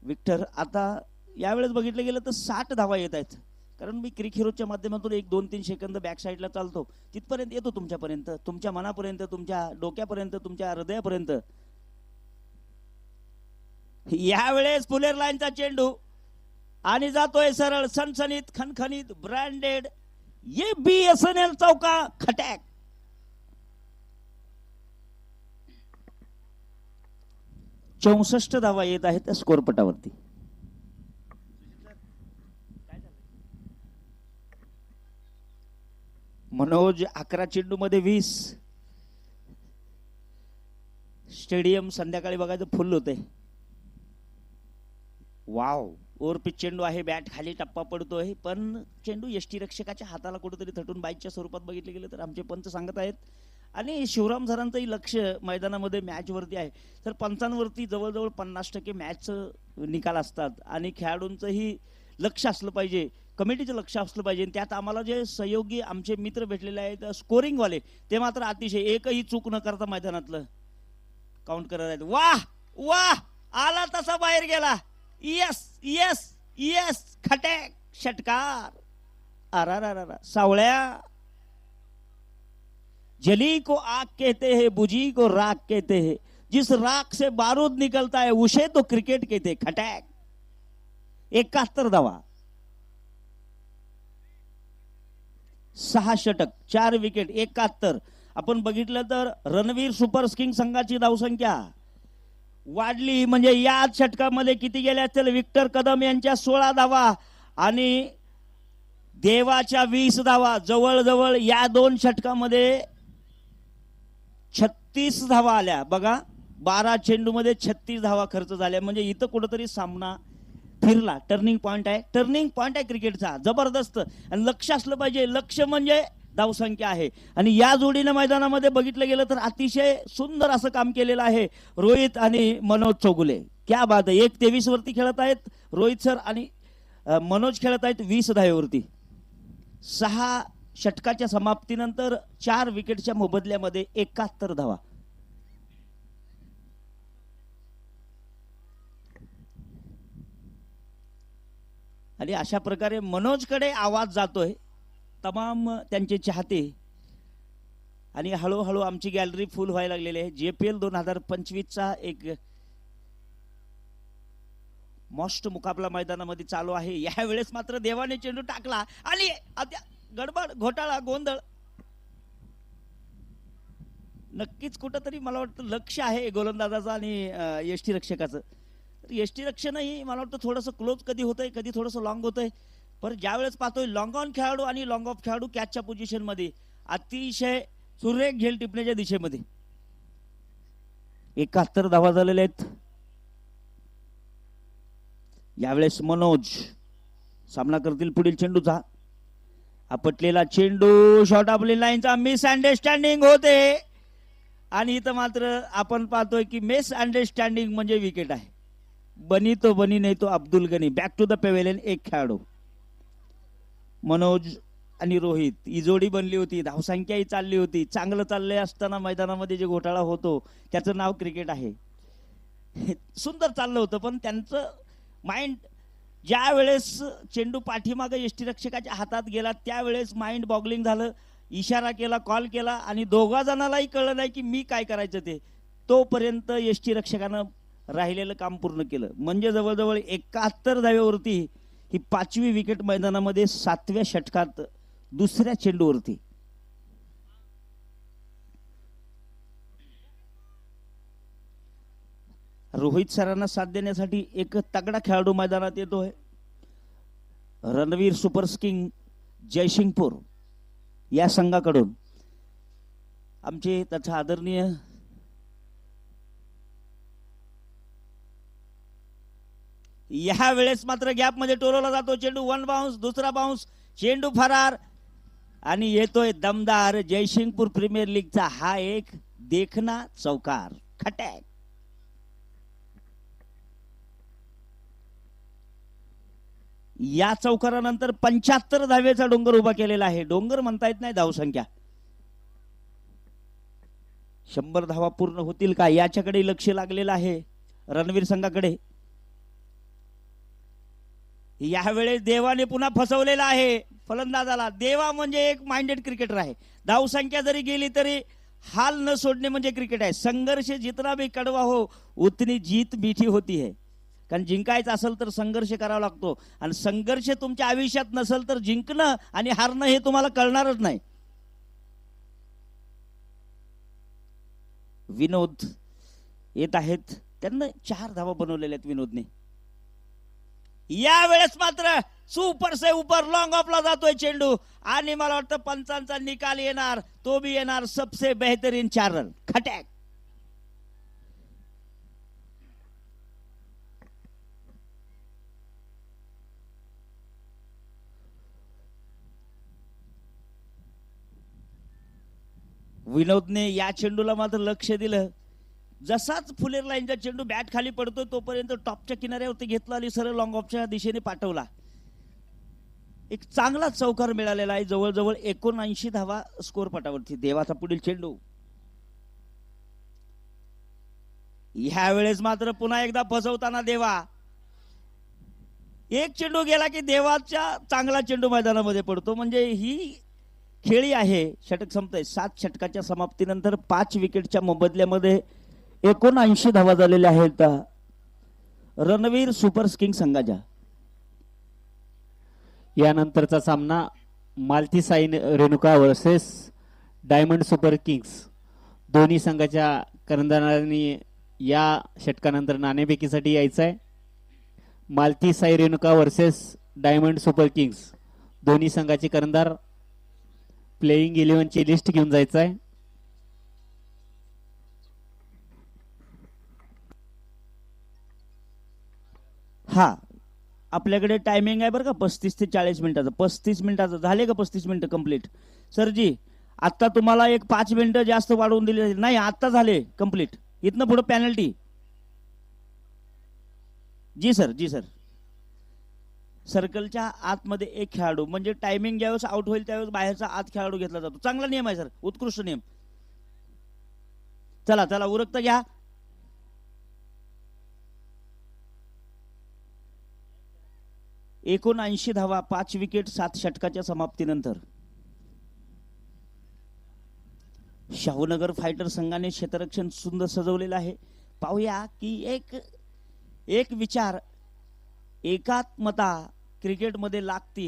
विक्टर आता यावेळेस बघितलं गेलं तर 60 धावा येत आहेत. कारण मी क्रिक हिरोच्या माध्यमातून 1-2-3 सेकंद बॅक साईडला चालतो, तिथपर्यंत येतो तुमच्यापर्यंत, तुमच्या मनापर्यंत, तुमच्या डोक्यापर्यंत, तुमच्या हृदयापर्यंत. यावेळेस फुलेर लाईनचा चेंडू आणि जातोय सरळ सणसणीत खणखणीत ब्रँडेड ये BSNL चौका खटॅक. चौसष्ट धावा येत आहेत त्या स्कोरपटावरती. मनोज 11 चेंडू मध्ये 20. स्टेडियम संध्याकाळी बघायचं फुल होते. वाव, ओव्हरपिच चेंडू आहे, बॅट खाली टप्पा पडतोय पण चेंडू यष्टीरक्षकाच्या हाताला कुठेतरी थटून बाईकच्या स्वरूपात बघितलं गेलं तर आमचे पंच सांगत आहेत. आणि शिवराम सरांचंही लक्ष मैदानामध्ये मॅच वरती आहे. तर पंचांवरती जवळजवळ 50% मॅच निकाल असतात आणि खेळाडूंचंही लक्ष असलं पाहिजे, कमिटीचं लक्ष असलं पाहिजे. त्यात आम्हाला जे सहयोगी आमचे मित्र भेटलेले आहेत स्कोरिंगवाले ते मात्र अतिशय एकही चूक न करता मैदानातलं काउंट करत आहेत. वाह वाह, आला तसा बाहेर गेला. यस यस यस, खटॅक, षटकार. अरा सावळ्या. जली को आग कहते हैं, बुझी को राख कहते हैं, जिस राख से बारूद निकलता है उसे तो क्रिकेट कहते हैं. खटॅक. 71 धावा, 6 षटक, 4 विकेट, 71. आपण बघितलं तर रणवीर सुपर किंग संघाची धावसंख्या वाढली म्हणजे या षटकामध्ये किती गेल्या असतील. विक्टर कदम यांच्या 16 धावा आणि देवाच्या 20 धावा. जवळजवळ या 2 षटकामध्ये 36 धावा आल्या. बघा, 12 चेंडू मध्ये 36 धावा खर्च झाल्या. म्हणजे इथं कुठंतरी सामना फिरला. टर्निंग पॉइंट आहे, टर्निंग पॉइंट आहे क्रिकेटचा जबरदस्त. आणि लक्ष असलं पाहिजे, लक्ष म्हणजे धावसंख्या आहे. आणि या जोडीनं मैदानामध्ये बघितलं गेलं तर अतिशय सुंदर असं काम केलेलं आहे रोहित आणि मनोज चौगुले. क्या बात आहे. 1-23 वरती खेळत आहेत रोहित सर आणि मनोज खेळत आहेत 20 धावेवरती. 6 षटकाच्या समाप्तीनंतर 4 विकेटच्या मोबदल्यामध्ये 71 धावा. आणि अशा प्रकारे मनोजकडे आवाज जातोय तमाम त्यांचे चाहते आणि हळूहळू आमची गॅलरी फुल व्हायला लागलेली आहे. JPL 2025चा एक मोस्ट मुकाबला मैदानामध्ये चालू आहे. यावेळेस मात्र देवाने चेंडू टाकला आणि गडबड, घोटाळा, गोंधळ. नक्कीच कुठंतरी मला वाटतं लक्ष आहे गोलंदाजाचं आणि यष्टीरक्षकाचं. तर यष्टीरक्षणही मला वाटतं थोडंसं क्लोज कधी होतंय, कधी थोडंसं लॉंग होतंय. पण ज्यावेळेस पाहतोय लॉंग ऑन खेळाडू आणि लॉंग ऑफ खेळाडू कॅचच्या पोझिशन मध्ये अतिशय सुरेख झेल टिपण्याच्या दिशेमध्ये. 71 धावा झालेल्या आहेत. यावेळेस मनोज सामना करतील पुढील चेंडूचा. आपटलेला चेंडू, शॉर्ट ऑफ लाईनचा मिस अंडरस्टँडिंग होते आणि इथं मात्र आपण पाहतोय की मिस अंडरस्टँडिंग म्हणजे विकेट आहे. बनी तो बनी नाही तो Abdul Gani. Back to the pavilion. एक खेळाडू मनोज आणि रोहित ही जोडी बनली होती, धावसंख्याही चालली होती. चांगलं चाललंय असताना मैदानामध्ये जे घोटाळा होतो त्याचं नाव क्रिकेट आहे. सुंदर चाललं होतं पण त्यांचं माइंड ज्या वेळेस चेंडू पाठीमागे यष्टीरक्षकाच्या हातात गेला त्यावेळेस माइंड बॉगलिंग झालं. इशारा केला, कॉल केला आणि दोघा जणांनाही कळलं नाही की मी काय करायचं ते. तोपर्यंत यष्टीरक्षकानं राहिलेलं काम पूर्ण केलं. म्हणजे जवळजवळ 71 धावेवरती ही 5वी विकेट मैदानामध्ये 7व्या षटकात दुसऱ्या चेंडूवरती. रोहित सरांना साथ देण्यासाठी एक तगडा खेळाडू मैदानात येतोय. रणवीर सुपर किंग जयसिंगपूर या संघाकडून आमचे त्याचा आदरणीय या वेळेस मात्र गॅप मध्ये टोलवला जातो चेंडू. वन बाउन्स, दुसरा बाउन्स, चेंडू फरार आणि येतोय दमदार जयसिंगपूर प्रीमियर लीगचा हा एक देखना चौकार. खटॅक. या चौकारानंतर 75 धावेचा डोंगर उभा केलेला आहे. डोंगर म्हणता येत नाही धावसंख्या. 100 धावा पूर्ण होतील का याच्याकडे लक्ष लागलेलं आहे रणवीर संघाकडे. यावेळेस देवाने पुन्हा फसवलेला आहे फलंदाजाला. देवा म्हणजे एक माइंडेड क्रिकेटर आहे. धावसंख्या जरी गेली तरी हाल न सोडणे म्हणजे क्रिकेट आहे. संघर्ष जितना भी कड़वा हो उतनी जीत मीठी होती है. कारण जिंकायचं असेल तर संघर्ष करावा लागतो आणि संघर्ष तुमच्या आयुष्यात नसेल तर जिंकणं आणि हारणं हे तुम्हाला कळणारच नाही. विनोद येत आहेत. त्यांना 4 धावा बनवलेल्या आहेत विनोदने. यावेळेस मात्र सुपर से ऊपर लॉंग ऑफला जातोय चेंडू आणि मला वाटतं पंचांचा निकाल येणार. तो भी येणार सबसे बेहतरीन 4 रन. खटॅक. विनोदने या चेंडूला मात्र लक्ष दिलं. जसाच फुलेर लाईनचा चेंडू बॅट खाली पडतो तोपर्यंत टॉपच्या किनाऱ्यावरती घेतला आणि सरळ लॉंग ऑफच्या दिशेने पाठवला. एक चांगला चौकार मिळालेला आहे. जवळजवळ 79 धावा स्कोर पटावरती. देवाचा पुढील चेंडू. ह्या वेळेस मात्र पुन्हा एकदा फसवताना देवा. एक चेंडू गेला की देवाचा चांगला चेंडू मैदानामध्ये पडतो. म्हणजे ही खेळी आहे. षटक संपतंय. 7 षटकाच्या समाप्तीनंतर 5 विकेटच्या मोबदल्यामध्ये 79 धावा झालेल्या आहेत रणवीर सुपर किंग संघाच्या. यानंतरचा सामना Malti Sai Renuka versus Diamond super Kings. दोन्ही संघाच्या कर्णधारांनी या षटकानंतर नाणेफेकीसाठी यायचं आहे. Malti Sai Renuka versus Diamond super Kings. दोन्ही संघाचे कर्णधार प्लेइंग 11ची लिस्ट घेऊन जायचं आहे. हा आपल्याकडे टायमिंग आहे बरं का 35 ते 40 मिनिटाचं. 35 मिनिटाचं झाले का 35 मिनिटं कंप्लीट सरजी. आता तुम्हाला एक 5 मिनिटं जास्त वाढवून दिले नाही. आता झाले कंप्लीट. इथनं पुढे पॅनल्टी. जी सर, जी सर. सर्कलच्या आतमध्ये एक खेळाडू म्हणजे टायमिंग ज्यावेळेस आउट होईल त्यावेळेस बाहेरचा आत खेळाडू घेतला जातो. चांगला नियम आहे सर. उत्कृष्ट नियम. चला चला उरकता घ्या. एकूण 80 धावा, 5 विकेट, 7 षटकाच्या समाप्तीनंतर शाहूनगर फायटर संघाने क्षेत्ररक्षण सुंदर सजवलेलं आहे. पाहूया की एक विचार एकात्मता क्रिकेटमध्ये लागती.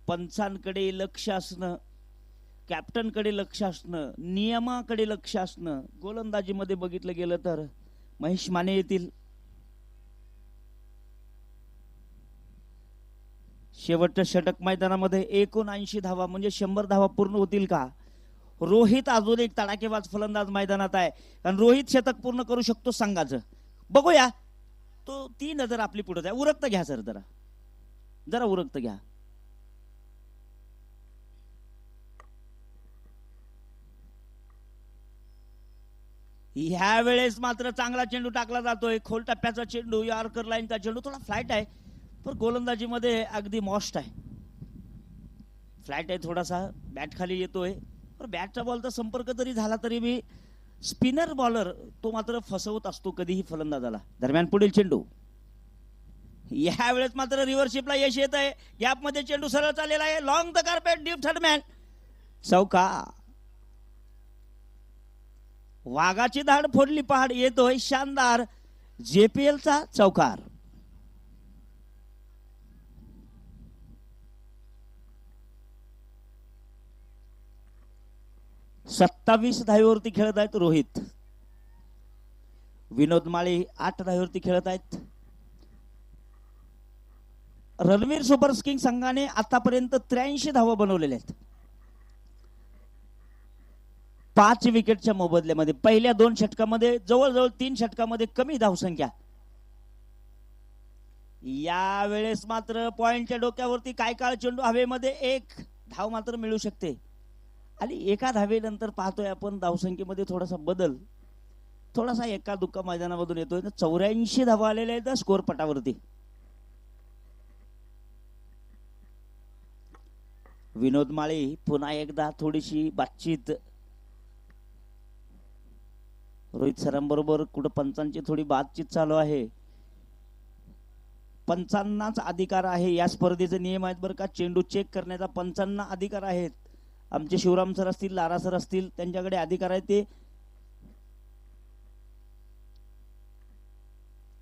पंचांकडे लक्ष असणं, कॅप्टनकडे लक्ष असणं, नियमाकडे लक्ष असणं. गोलंदाजीमध्ये बघितलं गेलं तर महेश माने येतील. शेवटच्या षटक मैदानामध्ये 79 धावा म्हणजे 100 धावा पूर्ण होतील का. रोहित अजून एक तडाखेबाज फलंदाज मैदानात आहे. कारण रोहित शतक पूर्ण करू शकतो संघाचं. बघूया. तो ती नजर आपली पुढे आहे. उरकत घ्या सर. जरा जरा उरकत घ्या. ह्या वेळेस मात्र चांगला चेंडू टाकला जातोय. खोल टप्प्याचा चेंडू, यॉर्कर लाईनचा चेंडू. थोडा फ्लाईट आहे पण गोलंदाजीमध्ये अगदी मॉस्ट आहे. फ्लाईट आहे थोडासा. बॅट खाली येतोय पण बॅटचा बॉलचा संपर्क जरी झाला तरी बी स्पिनर बॉलर तो मात्र फसवत असतो कधीही फलंदाजाला. दरम्यान पुढील चेंडू. या वेळेस मात्र रिव्हर्शिपला यश येत आहे. गॅप मध्ये चेंडू सरळ चाललेला आहे. Long the carpet, deep third man. चौका. वाघाची धाड फोडली पहाड. येतोय शानदार JPLचा चौकार. 27 धावेवरती खेळत आहेत रोहित. विनोद माळी 8 धावेवरती खेळत आहेत. रणवीर सुपर किंग संघाने आतापर्यंत 83 धावा बनवलेल्या आहेत 5 विकेटच्या मोबदल्यामध्ये. पहिल्या 2 षटकामध्ये जवळजवळ 3 षटकामध्ये कमी धावसंख्या. यावेळेस मात्र पॉइंटच्या डोक्यावरती काय काळ चेंडू हवेमध्ये 1 धाव मात्र मिळू शकते. आणि एका धावेनंतर पाहतोय आपण धावसंख्येमध्ये थोडासा बदल, थोडासा एका दुक्का मैदानामधून येतोय. 84 धावा आलेल्या आहेत स्कोर पटावरती. विनोद माळी पुन्हा एकदा थोडीशी बातचीत रोहित सरांबरोबर. कुठं पंचांची थोडी बातचीत चालू आहे. पंचांनाच अधिकार आहे या स्पर्धेचे नियम आहेत बरं का. चेंडू चेक करण्याचा पंचांना अधिकार आहेत. आमचे शिवराम सर असतील, लारा सर असतील, त्यांच्याकडे अधिकार आहे. ते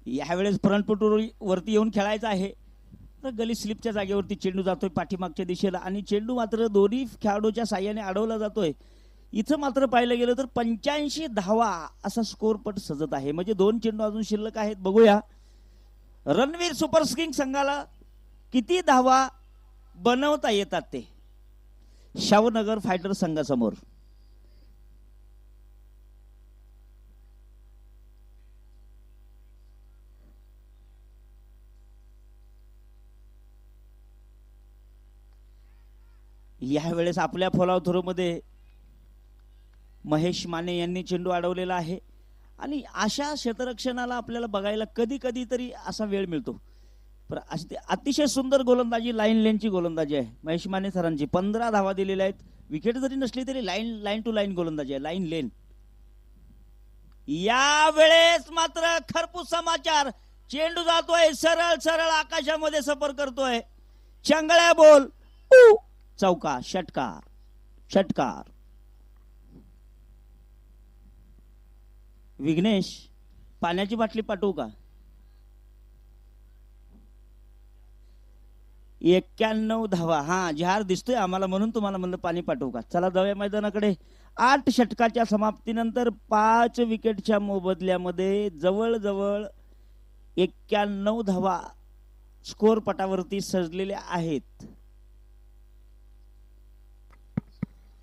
यावेळेस फ्रंट वरती येऊन खेळायचं आहे. गली स्लिपच्या जागेवरती चेंडू जातोय पाठीमागच्या दिशेला आणि चेंडू मात्र दोन्ही खेळाडूच्या साह्याने अडवला जातोय. इथं मात्र पाहिलं गेलं तर 85 धावा असा स्कोर पट सजत आहे. म्हणजे 2 चेंडू अजून शिल्लक आहेत. बघूया रणवीर सुपर किंग संघाला किती धावा बनवता येतात ते शावनगर फायटर संघासमोर. यावेळेस आपल्या फॉलोआउट थ्रोमध्ये महेश माने यांनी चेंडू अडवलेला आहे. आणि अशा क्षेत्ररक्षणाला आपल्याला बघायला कधी कधी तरी असा वेळ मिळतो. पण अतिशय सुंदर गोलंदाजी, लाईन लेनची गोलंदाजी आहे महेश माने सरांची. 15 धावा दिलेल्या आहेत. विकेट जरी नसली तरी लाईन टू लाईन गोलंदाजी आहे, लाईन लेन. यावेळेस मात्र खरपूस समाचार, चेंडू जातोय सरळ सरळ आकाशामध्ये सफर करतोय. चंगळ्या बोल, चौका, षटकार. षटकार. विघ्नेश पाण्याची बाटली पाठवू का? 91 धावा. हा जहार दिसतोय आम्हाला म्हणून तुम्हाला म्हणलं पाणी पाठवू का. चला जाऊया मैदानाकडे. 8 षटकाच्या समाप्तीनंतर 5 विकेटच्या मोबदल्यामध्ये जवळजवळ 91 धावा स्कोर पटावरती सजलेल्या आहेत.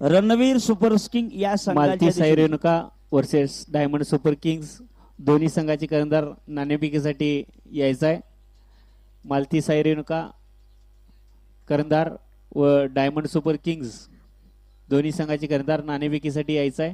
रणवीर सुपर किंग या मालती साई संघाच्या Renuka versus Diamond super Kings. दोन्ही संघाचे कर्णधार नाणेफेकीसाठी यायचा आहे. मालती साई रेणुका कर्णधार व डायमंड सुपर किंग्स दोन्ही संघाचे कर्णधार नाणेफेकीसाठी यायचा आहे.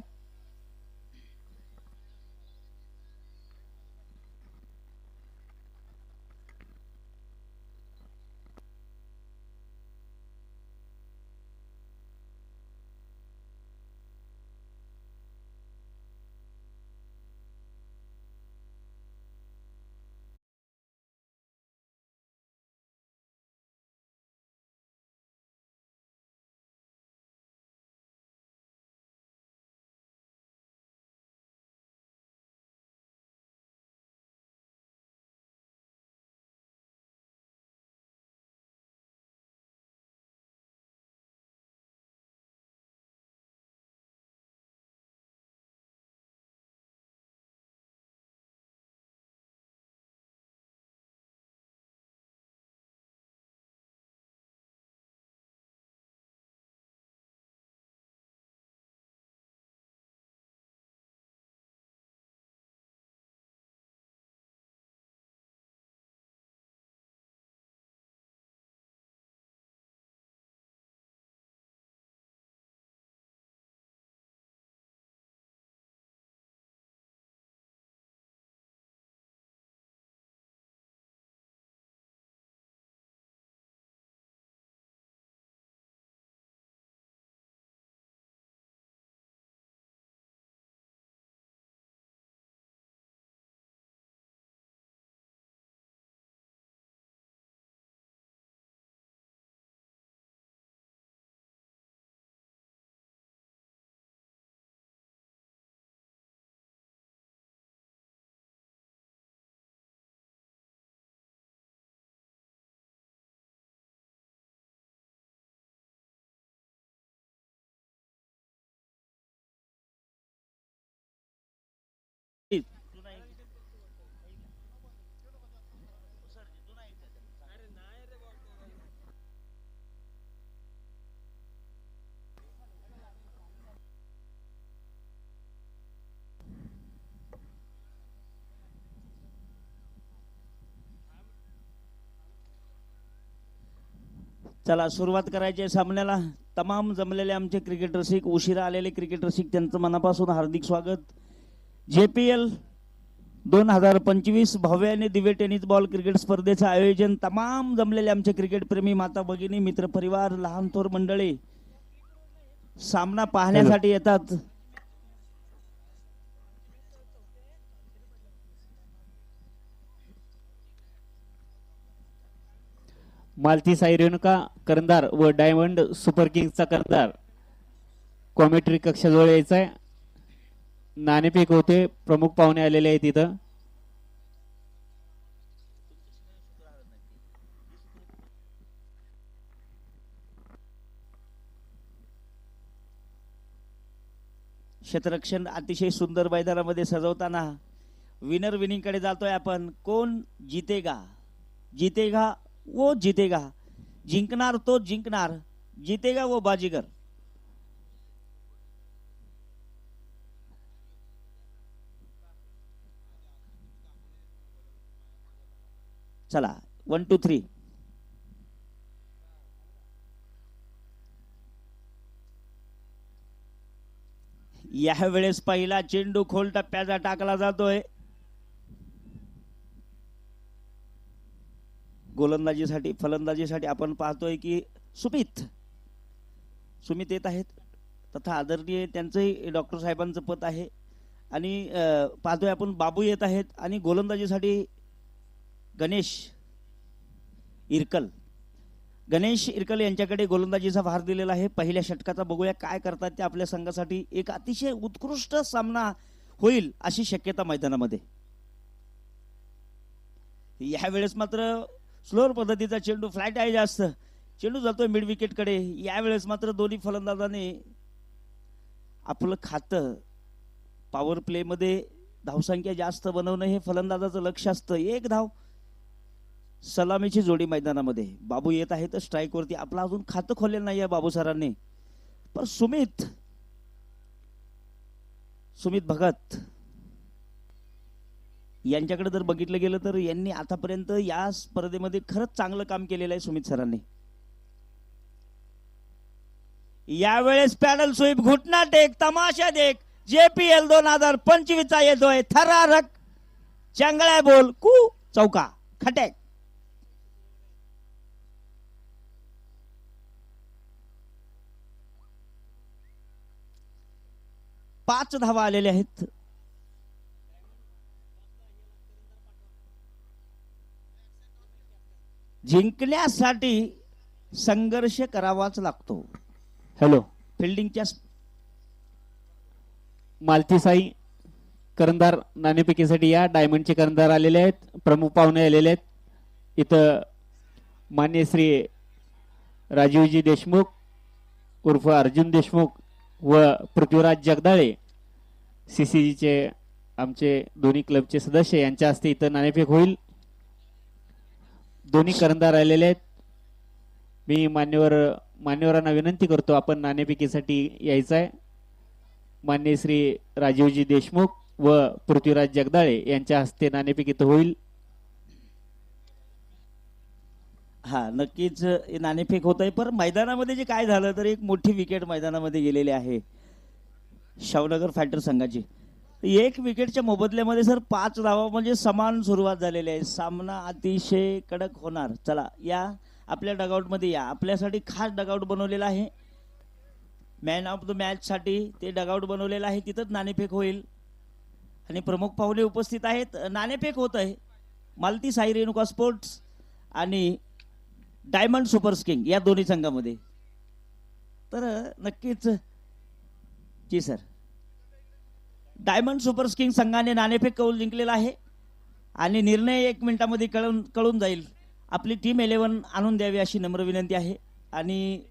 चला सुरुवात करायची आहे सामन्याला. तमाम जमलेले आमचे क्रिकेट रसिक, उशिरा आलेले क्रिकेट रसिक, त्यांचं मनापासून हार्दिक स्वागत. JPL 2025 भव्य आणि दिव्य टेनिस बॉल क्रिकेट स्पर्धेचं आयोजन तमाम जमलेले आमचे क्रिकेट प्रेमी, माता भगिनी, मित्र परिवार, लहान थोर मंडळी सामना पाहण्यासाठी येतात. मालती साई रेणुका करंदार व डायमंड सुपर किंग्सचा करंदार कॉमेंट्री कक्षाजवळ यायचा आहे. नाणेफेक होते, प्रमुख पाहुणे आलेले आहेत इथं. क्षेत्ररक्षण अतिशय सुंदर मैदानामध्ये सजवताना विनर विनिंग कडे जातोय आपण. कोण जितेगा, जितेगा वो जितेगा, जिंकणार तो जिंकणार, जितेगा वो बाजीगर. चला 1 2 3. या वेळेस पहिला चेंडू खोल टप्प्याचा टाकला जातोय. गोलंदाजीसाठी, फलंदाजीसाठी आपण पाहतोय की सुमित येत आहेत. तथा आदरणीय त्यांचंही डॉक्टर साहेबांचं पद आहे. आणि पाहतोय आपण बाबू येत आहेत. आणि गोलंदाजीसाठी गणेश इरकल यांच्याकडे गोलंदाजीचा भार दिलेला आहे. पहिल्या षटकाचा बघूया काय करतात ते. आपल्या संघासाठी एक अतिशय उत्कृष्ट सामना होईल अशी शक्यता मैदानामध्ये. यावेळेस मात्र स्लोअर पद्धतीचा चेंडू, फ्लाईट आहे जास्त, चेंडू जातोय मिड विकेट कडे. यावेळेस मात्र दोन्ही फलंदाजाने आपलं खातं, पॉवर प्ले मध्ये धावसंख्या जास्त बनवणं हे फलंदाजाचं लक्ष असतं. एक धाव, सलामीची जोडी मैदानामध्ये. बाबू येत आहे तर स्ट्राईक वरती. आपलं अजून खातं खोललेलं नाही आहे बाबू सरांनी. पण सुमित भगत यांच्याकडे जर बघितलं गेलं तर यांनी आतापर्यंत या स्पर्धेमध्ये खरंच चांगलं काम केलेलं आहे सुमित सरांनी. यावेळेस पॅडल स्वीप, घुटना टेक, तमाशा देख. JPL 2025 चा येतोय थरारक चांगला बोल, कू चौका, खटॅक. 5 धावा आलेल्या आहेत. जिंकण्यासाठी संघर्ष करावाच लागतो. हॅलो, फिल्डिंगच्या मालती साई करंदार नाणेफेकीसाठी या. डायमंडचे करंदार आलेले आहेत, प्रमुख पाहुणे आलेले आहेत. इथं मान्य श्री राजीवजी देशमुख उर्फ अर्जुन देशमुख व पृथ्वीराज जगदाळे CCGचे आमचे दोन्ही क्लबचे सदस्य यांच्या हस्ते इथं नाणेफेक होईल. दोन्ही करंदार आलेले आहेत. मी मान्यवरांना विनंती करतो, आपण नाणेफेकीसाठी यायचं आहे. मान्य श्री राजीवजी देशमुख व पृथ्वीराज जगदाळे यांच्या हस्ते नाणेफेक इथं होईल. हा नक्कीच नाणेफेक होत आहे. पण मैदानामध्ये जे काय झालं तर एक मोठी विकेट मैदानामध्ये गेलेली आहे शावनगर फायटर संघाची. एक विकेटच्या मोबदल्यामध्ये सर 5 धावा, म्हणजे समान सुरुवात झालेली आहे. सामना अतिशय कडक होणार. चला या आपल्या डगआउट मध्ये या. आपल्यासाठी खास डगआउट बनवलेला आहे. मॅन ऑफ द मॅच साठी ते डगआउट बनवलेलं आहे. तिथंच नाणेफेक होईल आणि प्रमुख पाहुणे उपस्थित आहेत. नाणेफेक होत आहे मालती साई रेणुका स्पोर्ट्स आणि डायमंड सुपर किंग या दोन्ही संघामध्ये. तर नक्कीच जी सर, डायमंड सुपर किंग संघाने नाणेफेक कौल जिंकलेला आहे आणि निर्णय 1 मिनिटामध्ये कळून जाईल. आपली टीम 11 आणून द्यावी अशी नम्र विनंती आहे. आणि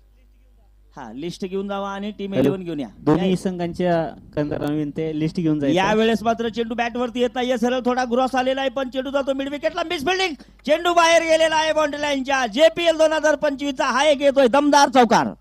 हा लिस्ट घेऊन जावा आणि टीम 11 घेऊन या. दोन्ही संघांच्या करंदारांना विनंती, लिस्ट घेऊन जायचं. यावेळेस मात्र चेंडू बॅट वरती येत नाहीये. सरळ थोडा ग्रॉस आलेला आहे पण चेंडू जातो मिड विकेटला. मिस फिल्डिंग, चेंडू बाहेर गेलेला आहे बाउंड्री लाईनच्या. JPL 2025 चा हा एक येतोय दमदार चौकार.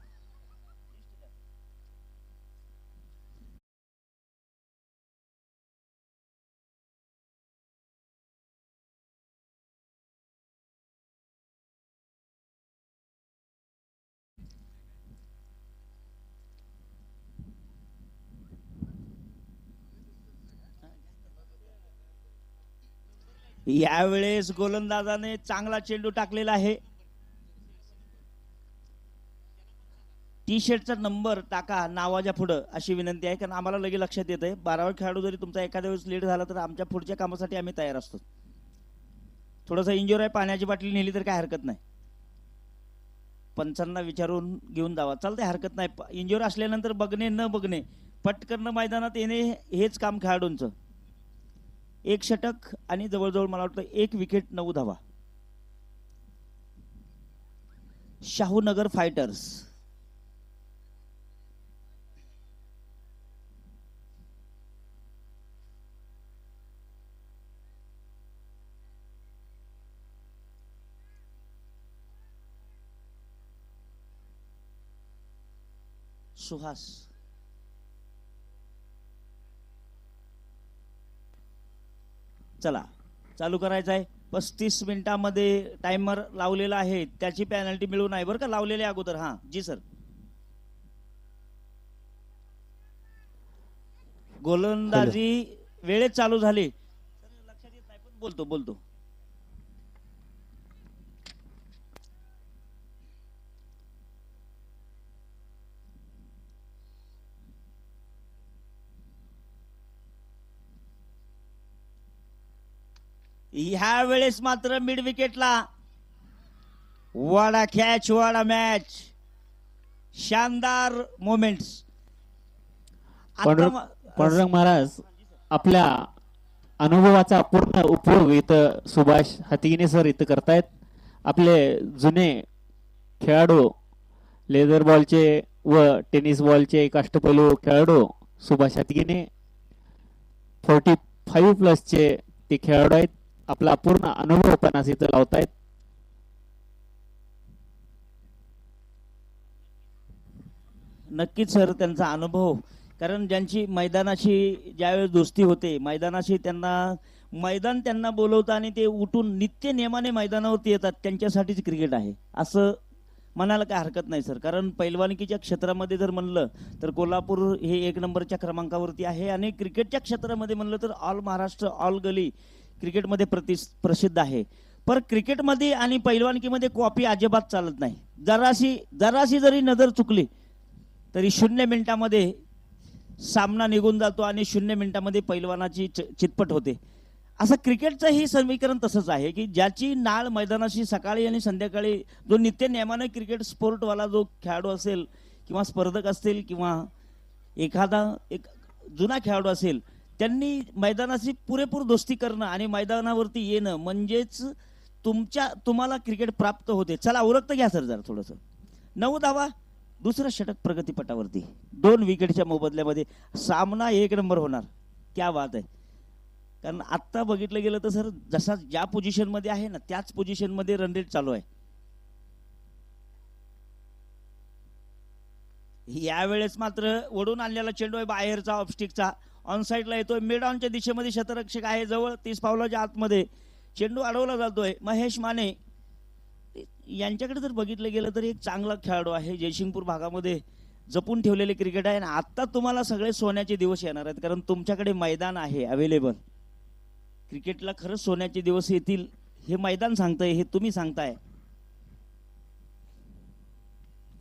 यावेळेस गोलंदाजाने चांगला चेंडू टाकलेला आहे. टी शर्टचा नंबर टाका नावाच्या पुढं अशी विनंती आहे, कारण आम्हाला लगे लक्षात येत आहे 12वा खेळाडू जरी तुमचा एखाद्या वेळेस लेट झाला तर आमच्या पुढच्या कामासाठी आम्ही तयार असतो. थोडंसं इंजुरी आहे, पाण्याची बाटली नेली तर काय हरकत नाही, पंचांना विचारून घेऊन जावा, चालते हरकत नाही. इंजुरी असल्यानंतर बघणे न बघणे पटकन मैदानात येणे हेच काम खेळाडूंचं. एक षटक आणि जवळजवळ मला वाटतं 1 विकेट 9 धावा. शाहूनगर फायटर्स. सुहास. चला चालू करायचं आहे. 35 मिनिटांमध्ये टाइमर लावलेला आहे, त्याची पेनल्टी मिळू नाही बरं का, लावलेले अगोदर. हा जी सर. गोलंदाजी वेळेत चालू झाली. लक्षात येत नाही पण बोलतो. ह्या वेळेस मात्र मिड विकेटला वाडा कॅच, वाडा मॅच, शानदार मोमेंट्स. पांडुरंग महाराज, आपल्या अनुभवाचा पूर्ण उपयोग इथं सुभाष हातिगिने सर इथं करतायत. आपले जुने खेळाडू, लेदर बॉलचे व टेनिस बॉलचे अष्टपैलू खेळाडू सुभाष हातिगिने 45+ चे ते खेळाडू आहेत. आपला पूर्ण अनुभव पण असं इथं लावतायत. नक्कीच सर, त्यांचा अनुभव, कारण ज्यांची मैदानाशी ज्यावेळेस दोस्ती होते, मैदानाशी मैदान त्यांना बोलवतं आणि ते उठून नित्य नियमाने मैदानावरती येतात, त्यांच्यासाठीच क्रिकेट आहे असं म्हणायला काय हरकत नाही सर. कारण पैलवानकीच्या क्षेत्रामध्ये जर म्हणलं तर कोल्हापूर हे 1 नंबरच्या क्रमांकावरती आहे, आणि क्रिकेटच्या क्षेत्रामध्ये म्हणलं तर ऑल महाराष्ट्र, ऑल गली क्रिकेटमध्ये प्रसिद्ध आहे. पर क्रिकेटमध्ये आणि पैलवानकीमध्ये कॉपी अजिबात चालत नाही. जराशी जरी नजर चुकली तरी 0 मिनिटामध्ये सामना निघून जातो आणि 0 मिनिटामध्ये पैलवानाची चितपट होते. असं क्रिकेटचं ही समीकरण तसंच आहे की ज्याची नाळ मैदानाशी सकाळी आणि संध्याकाळी, जो नित्य नियमाने क्रिकेट स्पोर्टवाला जो खेळाडू असेल किंवा स्पर्धक असतील किंवा एखादा एक जुना खेळाडू असेल, त्यांनी मैदानाशी पुरेपूर दोस्ती करणं आणि मैदानावरती येणं म्हणजेच तुम्हाला क्रिकेट प्राप्त होते. चला उरकतं घ्या सर जरा थोडंसं. 9 धावा, दुसरं षटक प्रगतीपटावरती, 2 विकेटच्या मोबदल्यामध्ये सामना 1 नंबर होणार. क्या बात आहे. कारण आत्ता बघितलं गेलं तर सर जसा ज्या पोझिशनमध्ये आहे ना त्याच पोझिशनमध्ये रन रेट चालू आहे. यावेळेस मात्र ओढून आणलेला चेंडू आहे बाहेरचा, ऑफस्टिकचा, ऑन साईडला येतोय, मिड ऑनच्या दिशेमध्ये शतरक्षक आहे जवळ 30 पावलाच्या आतमध्ये, चेंडू अडवला जातोय. महेश माने यांच्याकडे जर बघितलं गेलं तर एक चांगला खेळाडू आहे, जयसिंगपूर भागामध्ये जपून ठेवलेले क्रिकेट आहे. आणि आता तुम्हाला सगळे सोन्याचे दिवस येणार आहेत, कारण तुमच्याकडे मैदान आहे अवेलेबल. क्रिकेटला खरंच सोन्याचे दिवस येतील हे मैदान सांगतंय, हे तुम्ही सांगताय.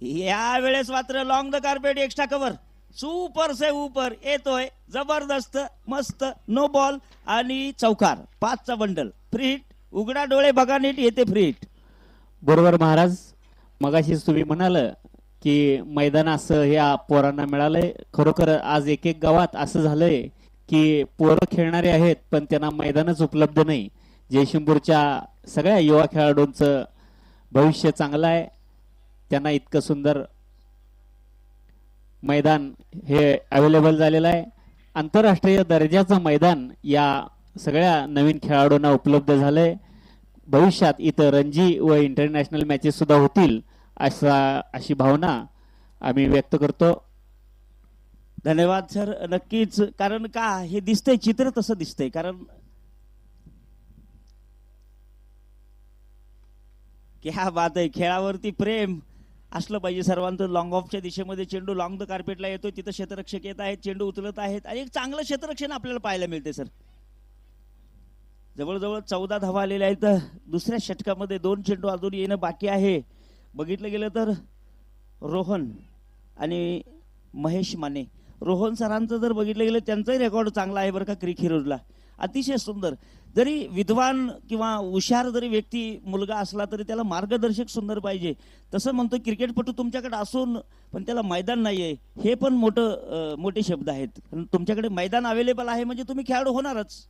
या वेळेस मात्र long the carpet, extra cover, super से ऊपर येतोय, जबरदस्त मस्त, नो बॉल आणि चौकार, 5चा बंडल, फ्री हिट. उघडा डोळे बघा नीट, येते फ्री हिट. बरोबर महाराज, मगाशीच तुम्ही म्हणाल की मैदान असं ह्या पोरांना मिळालंय. खरोखर आज एक गावात असं झालंय की पोरं खेळणारे आहेत पण त्यांना मैदानच उपलब्ध नाही. जयसिंगपूरच्या सगळ्या युवा खेळाडूंचं भविष्य चांगलं आहे, त्यांना इतकं सुंदर मैदान हे अवेलेबल झालेलं आहे. आंतरराष्ट्रीय दर्जाचं मैदान या सगळ्या नवीन खेळाडूंना उपलब्ध झालंय. भविष्यात इथं रणजी व इंटरनॅशनल मॅचेस सुद्धा होतील अशी भावना आम्ही व्यक्त करतो. धन्यवाद सर. नक्कीच, कारण का हे दिसतंय, चित्र तसं दिसतंय. कारण क्या बात आहे, खेळावरती प्रेम असलं पाहिजे सर्वांचं. लॉंग ऑफच्या दिशेमध्ये चेंडू लॉंग द कार्पेटला येतो, तिथं क्षेत्ररक्षक येत आहेत, चेंडू उचलत आहेत आणि एक चांगलं क्षेत्ररक्षण आपल्याला पाहायला मिळते सर. जवळजवळ 14 धावा आलेल्या आहेत. दुसऱ्या षटकामध्ये 2 चेंडू अजून येणं बाकी आहे. बघितलं गेलं तर रोहन आणि महेश माने, रोहन सरांचं जर बघितलं गेलं त्यांचाही रेकॉर्ड चांगला आहे बरं का क्रिक हिरोजला. अतिशय सुंदर. जरी विद्वान किंवा हुशार जरी व्यक्ती मुलगा असला तरी त्याला मार्गदर्शक सुंदर पाहिजे. तसं म्हणतो क्रिकेटपटू तुमच्याकडे असून पण त्याला मैदान नाही आहे, हे पण मोठे शब्द आहेत. तुमच्याकडे मैदान अवेलेबल आहे म्हणजे तुम्ही खेळाडू होणारच.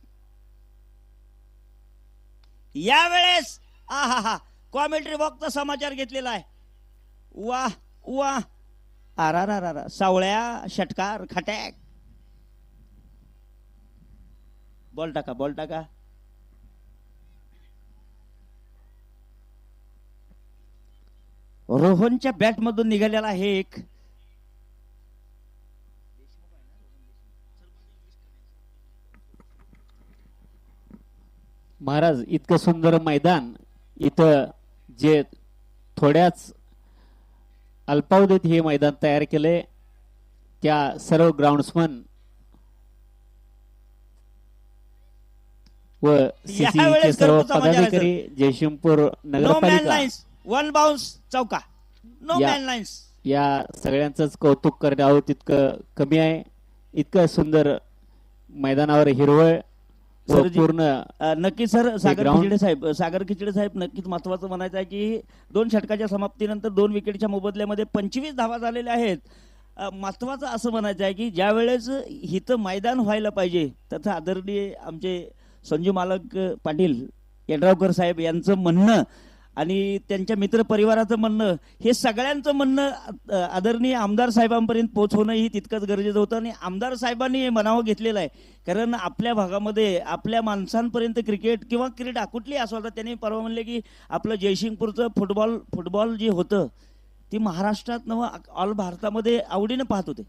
यावेळेस आहा कॉमेंट्री बॉक्सचा समाचार घेतलेला आहे. वा वा आरा सावळ्या षटकार खटॅक. बॉल टाका. रोहनच्या बॅट मधून निघालेला आहे एक. महाराज इतकं सुंदर मैदान इथं जे थोड्याच अल्पावधीत हे मैदान तयार केले त्या सर्व ग्राउंड्समन व सीसीचे सर्व पदाधिकारी जयसिंगपूर नगरपालिका वन बाउन्स चौका नो मॅन लाईन्स या सगळ्यांचंच कौतुक करावं तितकं कमी आहे. इतकं सुंदर मैदानावर हिरवळ पूर्ण. नक्कीच सर. सागर खिचडे साहेब नक्कीच महत्वाचं म्हणायचं आहे की 2 षटकाच्या समाप्तीनंतर 2 विकेटच्या मोबदल्यामध्ये 25 धावा झालेल्या आहेत. महत्वाचं असं म्हणायचं आहे की ज्या वेळेस हिथं मैदान व्हायला पाहिजे तसं आदरणीय आमचे संजू मालक पाटील येड्रावकर साहेब यांचं म्हणणं आणि त्यांच्या मित्र परिवाराचं म्हणणं, हे सगळ्यांचं म्हणणं आदरणीय आमदार साहेबांपर्यंत पोहोचवणं ही तितकंच गरजेचं होतं. आणि आमदार साहेबांनी हे म्हणावं घेतलेलं आहे, कारण आपल्या भागामध्ये आपल्या माणसांपर्यंत क्रिकेट किंवा क्रीडा कुठली असो, तर त्यांनी परवा म्हणले की आपलं जयसिंगपूरचं फुटबॉल जे होतं ती महाराष्ट्रात नव्हे ऑल भारतामध्ये आवडीनं पाहत होते.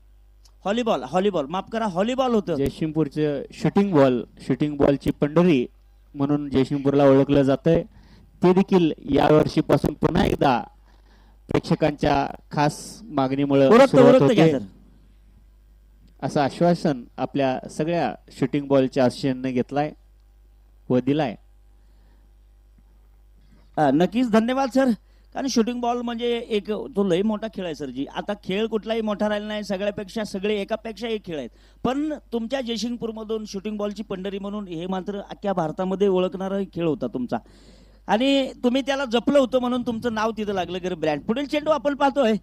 व्हॉलीबॉल माफ करा व्हॉलीबॉल होतं. जयसिंगपूरचं शूटिंग बॉलची पंढरी म्हणून जयसिंगपूरला ओळखलं जातंय. ते देखील यावर्षीपासून पुन्हा एकदा प्रेक्षकांच्या खास मागणीमुळे असं आश्वासन आपल्या सगळ्या शूटिंग बॉलच्या असोसिएशनने घेतलाय व दिलाय. नक्कीच धन्यवाद सर. कारण शूटिंग बॉल म्हणजे एक तो लय मोठा खेळ आहे सरजी. आता खेळ कुठलाही मोठा राहिला नाही, सगळ्यापेक्षा सगळे एकापेक्षा एक खेळ आहेत. पण तुमच्या जयसिंगपूरमधून शूटिंग बॉलची पंढरी म्हणून हे मात्र अख्ख्या भारतामध्ये ओळखणारा खेळ होता तुमचा, आणि तुम्ही त्याला जपलं होतं म्हणून तुमचं नाव तिथं लागलं गर ब्रँड. पुढील चेंडू आपण पाहतोय.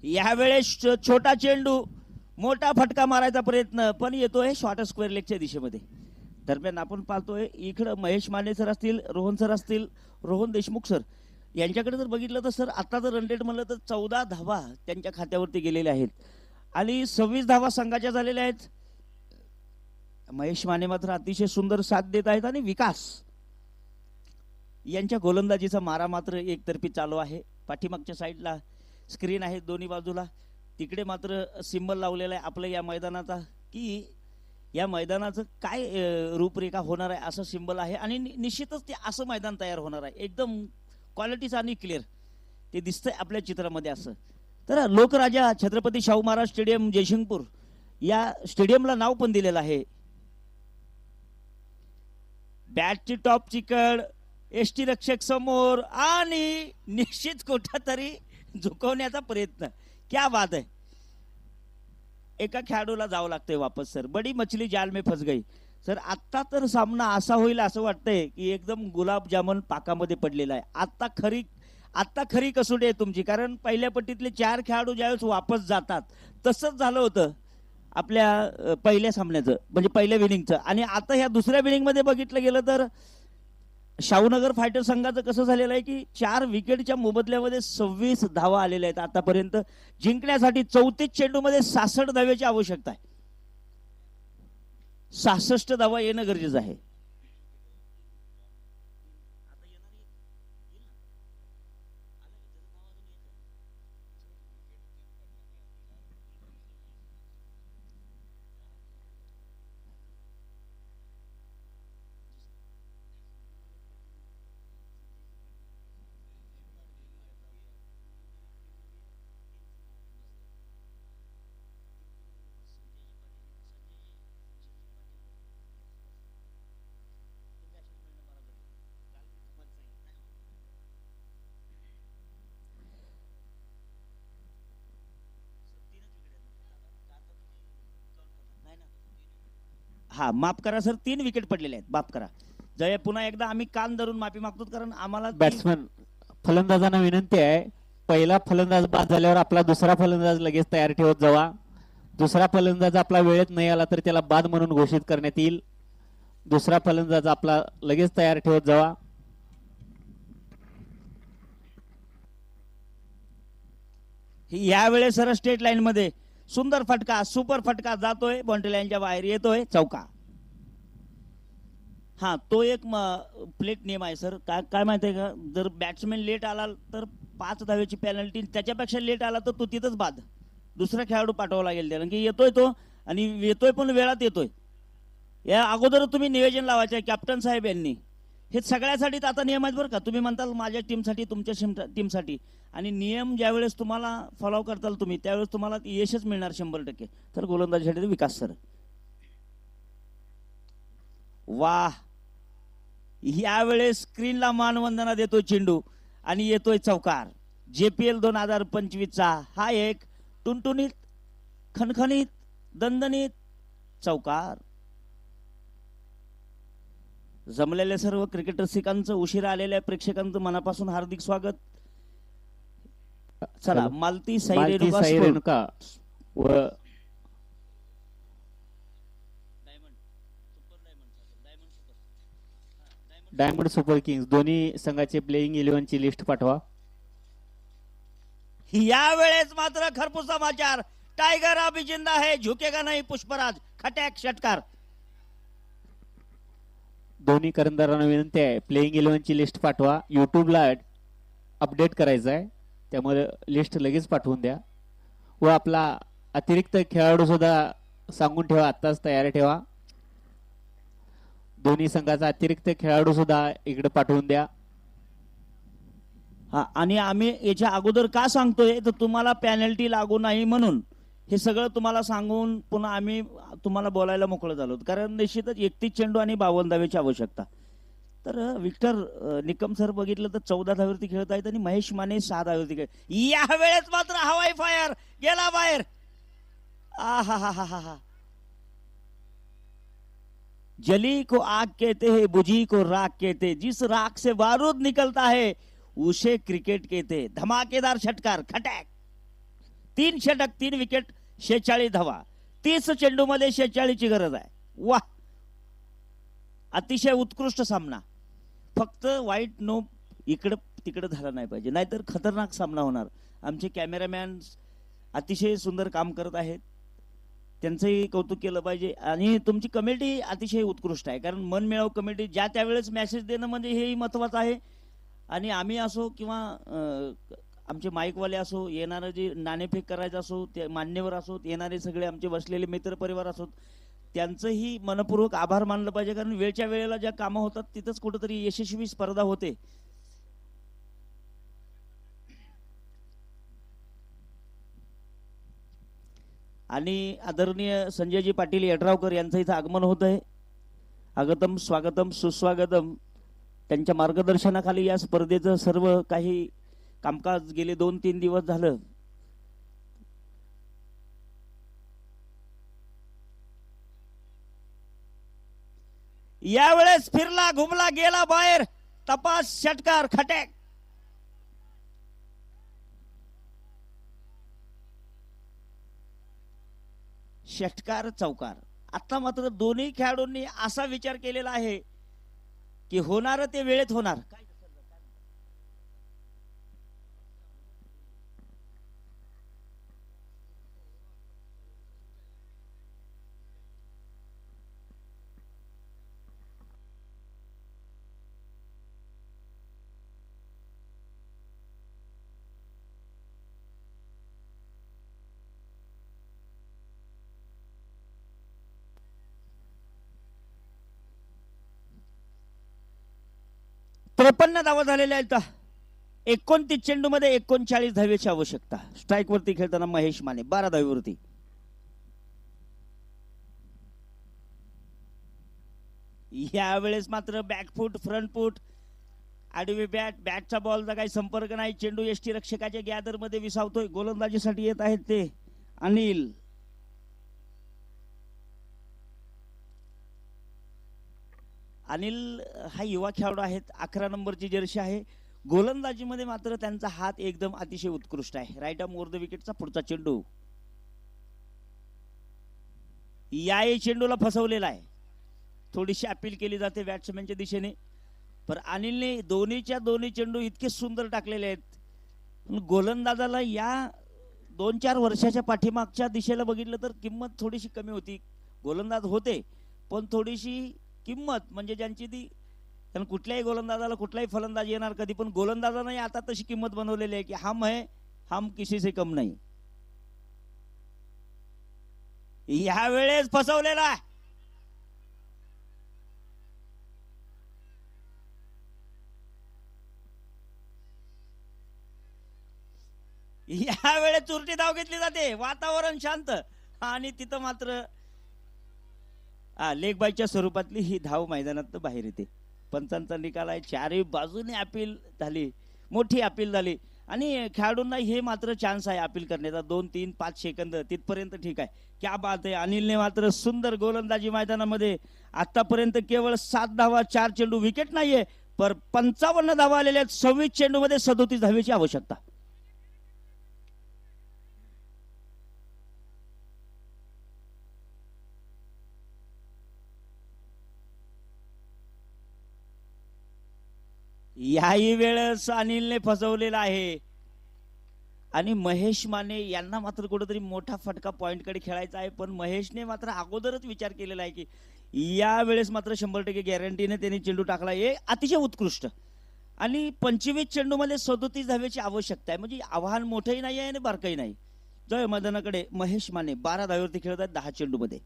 यावेळेस छोटा चेंडू, मोठा फटका मारायचा प्रयत्न पण येतोय शॉर्ट स्क्वेअर लेगच्या दिशेमध्ये. दरम्यान आपण पाहतोय इकडं महेश माने सर असतील, रोहन सर असतील, रोहन देशमुख सर यांच्याकडे जर बघितलं तर सर आता जर रन रेट म्हणलं तर 14 धावा त्यांच्या खात्यावरती गेलेल्या आहेत आणि 26 धावा संघाच्या झालेल्या आहेत. महेश माने मात्र अतिशय सुंदर साथ देत आहेत आणि विकास यांच्या गोलंदाजीचा मारा मात्र एकतर्फी चालू आहे. पाठीमागच्या साईडला स्क्रीन आहे दोन्ही बाजूला, तिकडे मात्र सिंबल लावलेला आहे आपल्या या मैदानाचा, की या मैदानाचं काय रूपरेखा होणार आहे असं सिंबल आहे. आणि निश्चितच ते असं मैदान तयार होणार आहे, एकदम क्वालिटीचं आणि क्लिअर ते दिसतंय आपल्या चित्रामध्ये. असं तर लोकराजा छत्रपती शाहू महाराज स्टेडियम जयसिंगपूर या स्टेडियमला नाव पण दिलेलं आहे. बॅटची टॉपची कड, एसटी रक्षक समोर आणि निश्चित कुठेतरी झुकवण्याचा प्रयत्न. क्या बात आहे. एका खेळाडूला जावं लागतंय वापस सर. बडी मछली जाल में फस गई सर. आत्ता तर सामना असा होईल असं वाटतंय की एकदम गुलाबजामुन पाकामध्ये पडलेला आहे. आत्ता खरी कसोटी आहे तुमची, कारण पहिल्या पट्टीतले 4 खेळाडू ज्यावेळेस वापस जातात तसंच झालं होतं आपल्या पहिल्या सामन्याचं, म्हणजे पहिल्या विनिंगचं. आणि आता ह्या दुसऱ्या विनिंगमध्ये बघितलं गेलं तर शाहूनगर फायटर संघाचं कसं झालेलं आहे की 4 विकेटच्या मोबदल्यामध्ये 26 धावा आलेल्या आहेत आतापर्यंत. जिंकण्यासाठी 34 चेंडूमध्ये 66 धाव्याची आवश्यकता आहे. 66 धावा येणं गरजेचं आहे. हा माफ करा सर, 3 विकेट पडलेले आहेत, माफ करा. जय पुन्हा एकदा आम्ही कान धरून माफी मागतो, कारण आम्हाला बॅट्समन फलंदाजांना विनंती आहे, पहिला फलंदाज बाद झाल्यावर आपला दुसरा फलंदाज लगेच तयार ठेवत जावा. दुसरा फलंदाज आपला वेळेत नाही आला तर त्याला बाद म्हणून घोषित करण्यात येईल. दुसरा फलंदाज आपला लगेच तयार ठेवत जावा. यावेळेस सर स्टेट लाईन मध्ये सुंदर फटका, सुपर फटका जातोय, बाउंड्री लाईनच्या बाहेर येतोय, चौका. हा तो एक प्लेट नियम आहे सर. काय काय माहिती आहे का, जर बॅट्समॅन लेट आला तर 5 धावेची पेनल्टी, त्याच्यापेक्षा लेट आला तर तो तिथंच बाद, दुसरा खेळाडू पाठवावा लागेल त्याला, की येतोय तो आणि येतोय पण वेळात येतोय. या अगोदर तुम्ही नियोजन लावायचं कॅप्टन साहेब यांनी. हे सगळ्यासाठी आता नियम आहेत बरं का. तुम्ही म्हणताल माझ्या टीमसाठी, तुमच्या टीमसाठी, आणि नियम ज्यावेळेस तुम्हाला फॉलो करताल तुम्ही, त्यावेळेस तुम्हाला यशच मिळणार 100%. तर गोलंदाजीसाठी विकास सर. वाह, यावेळेस स्क्रीनला मानवंदना देतो चेंडू आणि येतोय चौकार. JPL 2025चा हा एक टुनटुनीत, खणखणीत, दणदणीत चौकार. जमलेल्या सर्व क्रिकेट रसिकांचं, उशिरा आलेल्या प्रेक्षकांचं मनापासून हार्दिक स्वागत. चला, मालती साई रेणुका व डायमंड सुपर किंग्स दोन्ही संघाचे प्लेइंग 11 ची लिस्ट पाठवा. यावेळेस मात्र खरपूस समाचार, टायगर अभी जिंदा है, झुकेगा नहीं पुष्पराज, खटॅक षटकार. दोन्ही करंदारांना विनंती आहे, प्लेइंग 11 ची लिस्ट पाठवा. युट्यूबला अपडेट करायचं आहे, त्यामुळे लिस्ट लगेच पाठवून द्या. व आपला अतिरिक्त खेळाडू सुद्धा सांगून ठेवा, आत्ताच तयार ठेवा. दोन्ही संघाचा अतिरिक्त खेळाडू सुद्धा इकडे पाठवून द्या. हा, आणि आम्ही याच्या अगोदर का सांगतोय तर तुम्हाला पेनल्टी लागू नाही म्हणून. हे सगळं तुम्हाला सांगून पुन्हा आम्ही तुम्हाला बोलायला मोकळं झालो, कारण निश्चितच 31 चेंडू आणि 52 धावेची आवश्यकता. तर विक्टर निकम सर बघितलं तर 14 धावेवरती खेळत आहेत आणि महेश माने 6 धावेवरती खेळ. यावेळेस मात्र हवाई फायर गेला बाहेर. आ हा हा हा हा. जली को आग कहते हैं, बुझी को राख कहते, जिस राख से बारूद निकलता है उसे क्रिकेट कहते. धमाकेदार षटकार, खटॅक. 3 षटक, 3 विकेट, 46 धावा. 30 चेंडू मध्ये 46 ची गरज आहे. वाह, अतिशय उत्कृष्ट सामना. फक्त वाईट नो इकडे तिकडे झाला नाही पाहिजे, नाहीतर खतरनाक सामना होणार. आमचे कॅमेरामॅन अतिशय सुंदर काम करत आहेत, त्यांचंही कौतुक केलं पाहिजे. आणि तुमची कमिटी अतिशय उत्कृष्ट आहे, कारण मनमिळावू कमिटी ज्या त्यावेळेस मेसेज देणं म्हणजे हेही महत्वाचं आहे. आणि आम्ही असो किंवा आमचे माईकवाले असो, येणारं जे नाणेफेक करायचं असो, ते मान्यवर असो, येणारे सगळे आमचे बसलेले मित्र परिवार असोत, त्यांचंही मनपूर्वक आभार मानलं पाहिजे, कारण वेळच्या वेळेला ज्या कामं होतात तिथंच कुठेतरी यशस्वी स्पर्धा होते. आणि आदरणीय संजयजी पाटील यड्रावकर यांचं इथं आगमन होत आहे. आगतम स्वागतम सुस्वागतम. त्यांच्या मार्गदर्शनाखाली या स्पर्धेचं सर्व काही कामकाज गेले 2-3 दिवस झालं. यावेळेस फिरला, घुमला, गेला बाहेर, तपास षटकार, खटॅक. षटकार, चौकार. आता मात्र दोन्ही खेळाडूंनी असा विचार केलेला आहे की होणार ते वेळेत होणार. त्रेपन्न धावा झालेल्या आहेत. 29 चेंडू मध्ये 39 धावेची आवश्यकता. स्ट्राईक वरती खेळताना महेश माने 12 धावेवरती. यावेळेस मात्र बॅकफूट, फ्रंट फूट, आडवी बॅट, बॅटचा बॉलचा काही संपर्क नाही. चेंडू यष्टी रक्षकाच्या गॅदर मध्ये विसावतोय. गोलंदाजीसाठी येत आहेत ते अनिल. अनिल हा युवा खेळाडू आहेत, 11 नंबरची जर्सी आहे. गोलंदाजीमध्ये मात्र त्यांचा हात एकदम अतिशय उत्कृष्ट आहे. राईट आर्म ओव्हर द विकेटचा पुढचा चेंडू याही चेंडूला फसवलेला आहे. थोडीशी अपील केली जाते बॅट्समॅनच्या दिशेने, पण अनिलने दोन्ही चेंडू इतके सुंदर टाकलेले आहेत. गोलंदाजाला या 2-4 वर्षाच्या पाठीमागच्या दिशेला बघितलं तर किंमत थोडीशी कमी होती. गोलंदाज होते पण थोडीशी किंमत म्हणजे ज्यांची ती, कारण कुठल्याही गोलंदाजाला कुठलाही फलंदाज येणार कधी, पण गोलंदाजाने आता तशी किंमत बनवलेली आहे की हम है, हम किसी से कम नाही. ह्या वेळेस फसवलेला आहे. या वेळेस चुरटी धाव घेतली जाते. वातावरण शांत आणि तिथं मात्र लेग बायच्या स्वरूपातली ही धाव मैदानात बाहेर येते. पंचांचा निकाल आहे. चारही बाजूने अपील झाली, मोठी अपील झाली आणि खेळाडूंना हे मात्र चान्स आहे अपील करण्याचा. 2, 3, 5 सेकंद तिथपर्यंत ठीक आहे. क्या बात आहे. अनिलने मात्र सुंदर गोलंदाजी मैदानामध्ये आतापर्यंत केवळ 7 धावा, 4 चेंडू, विकेट नाहीये पर 55 धावा आलेल्या आहेत. 26 चेंडू मध्ये 37 धावेची आवश्यकता. याही वेळेस अनिलने फसवलेला आहे आणि महेश माने यांना मात्र कुठेतरी मोठा फटका पॉइंट कडे खेळायचा आहे. पण महेशने मात्र अगोदरच विचार केलेला आहे की या वेळेस मात्र 100% गॅरंटीने त्यांनी चेंडू टाकला. हे अतिशय उत्कृष्ट आणि 25 चेंडू मध्ये 37 धावेची आवश्यकता आहे. म्हणजे आव्हान मोठंही नाही आहे आणि बारकही नाही. जय मैदानाकडे महेश माने 12 धावेवरती खेळत आहेत 10 चेंडू मध्ये.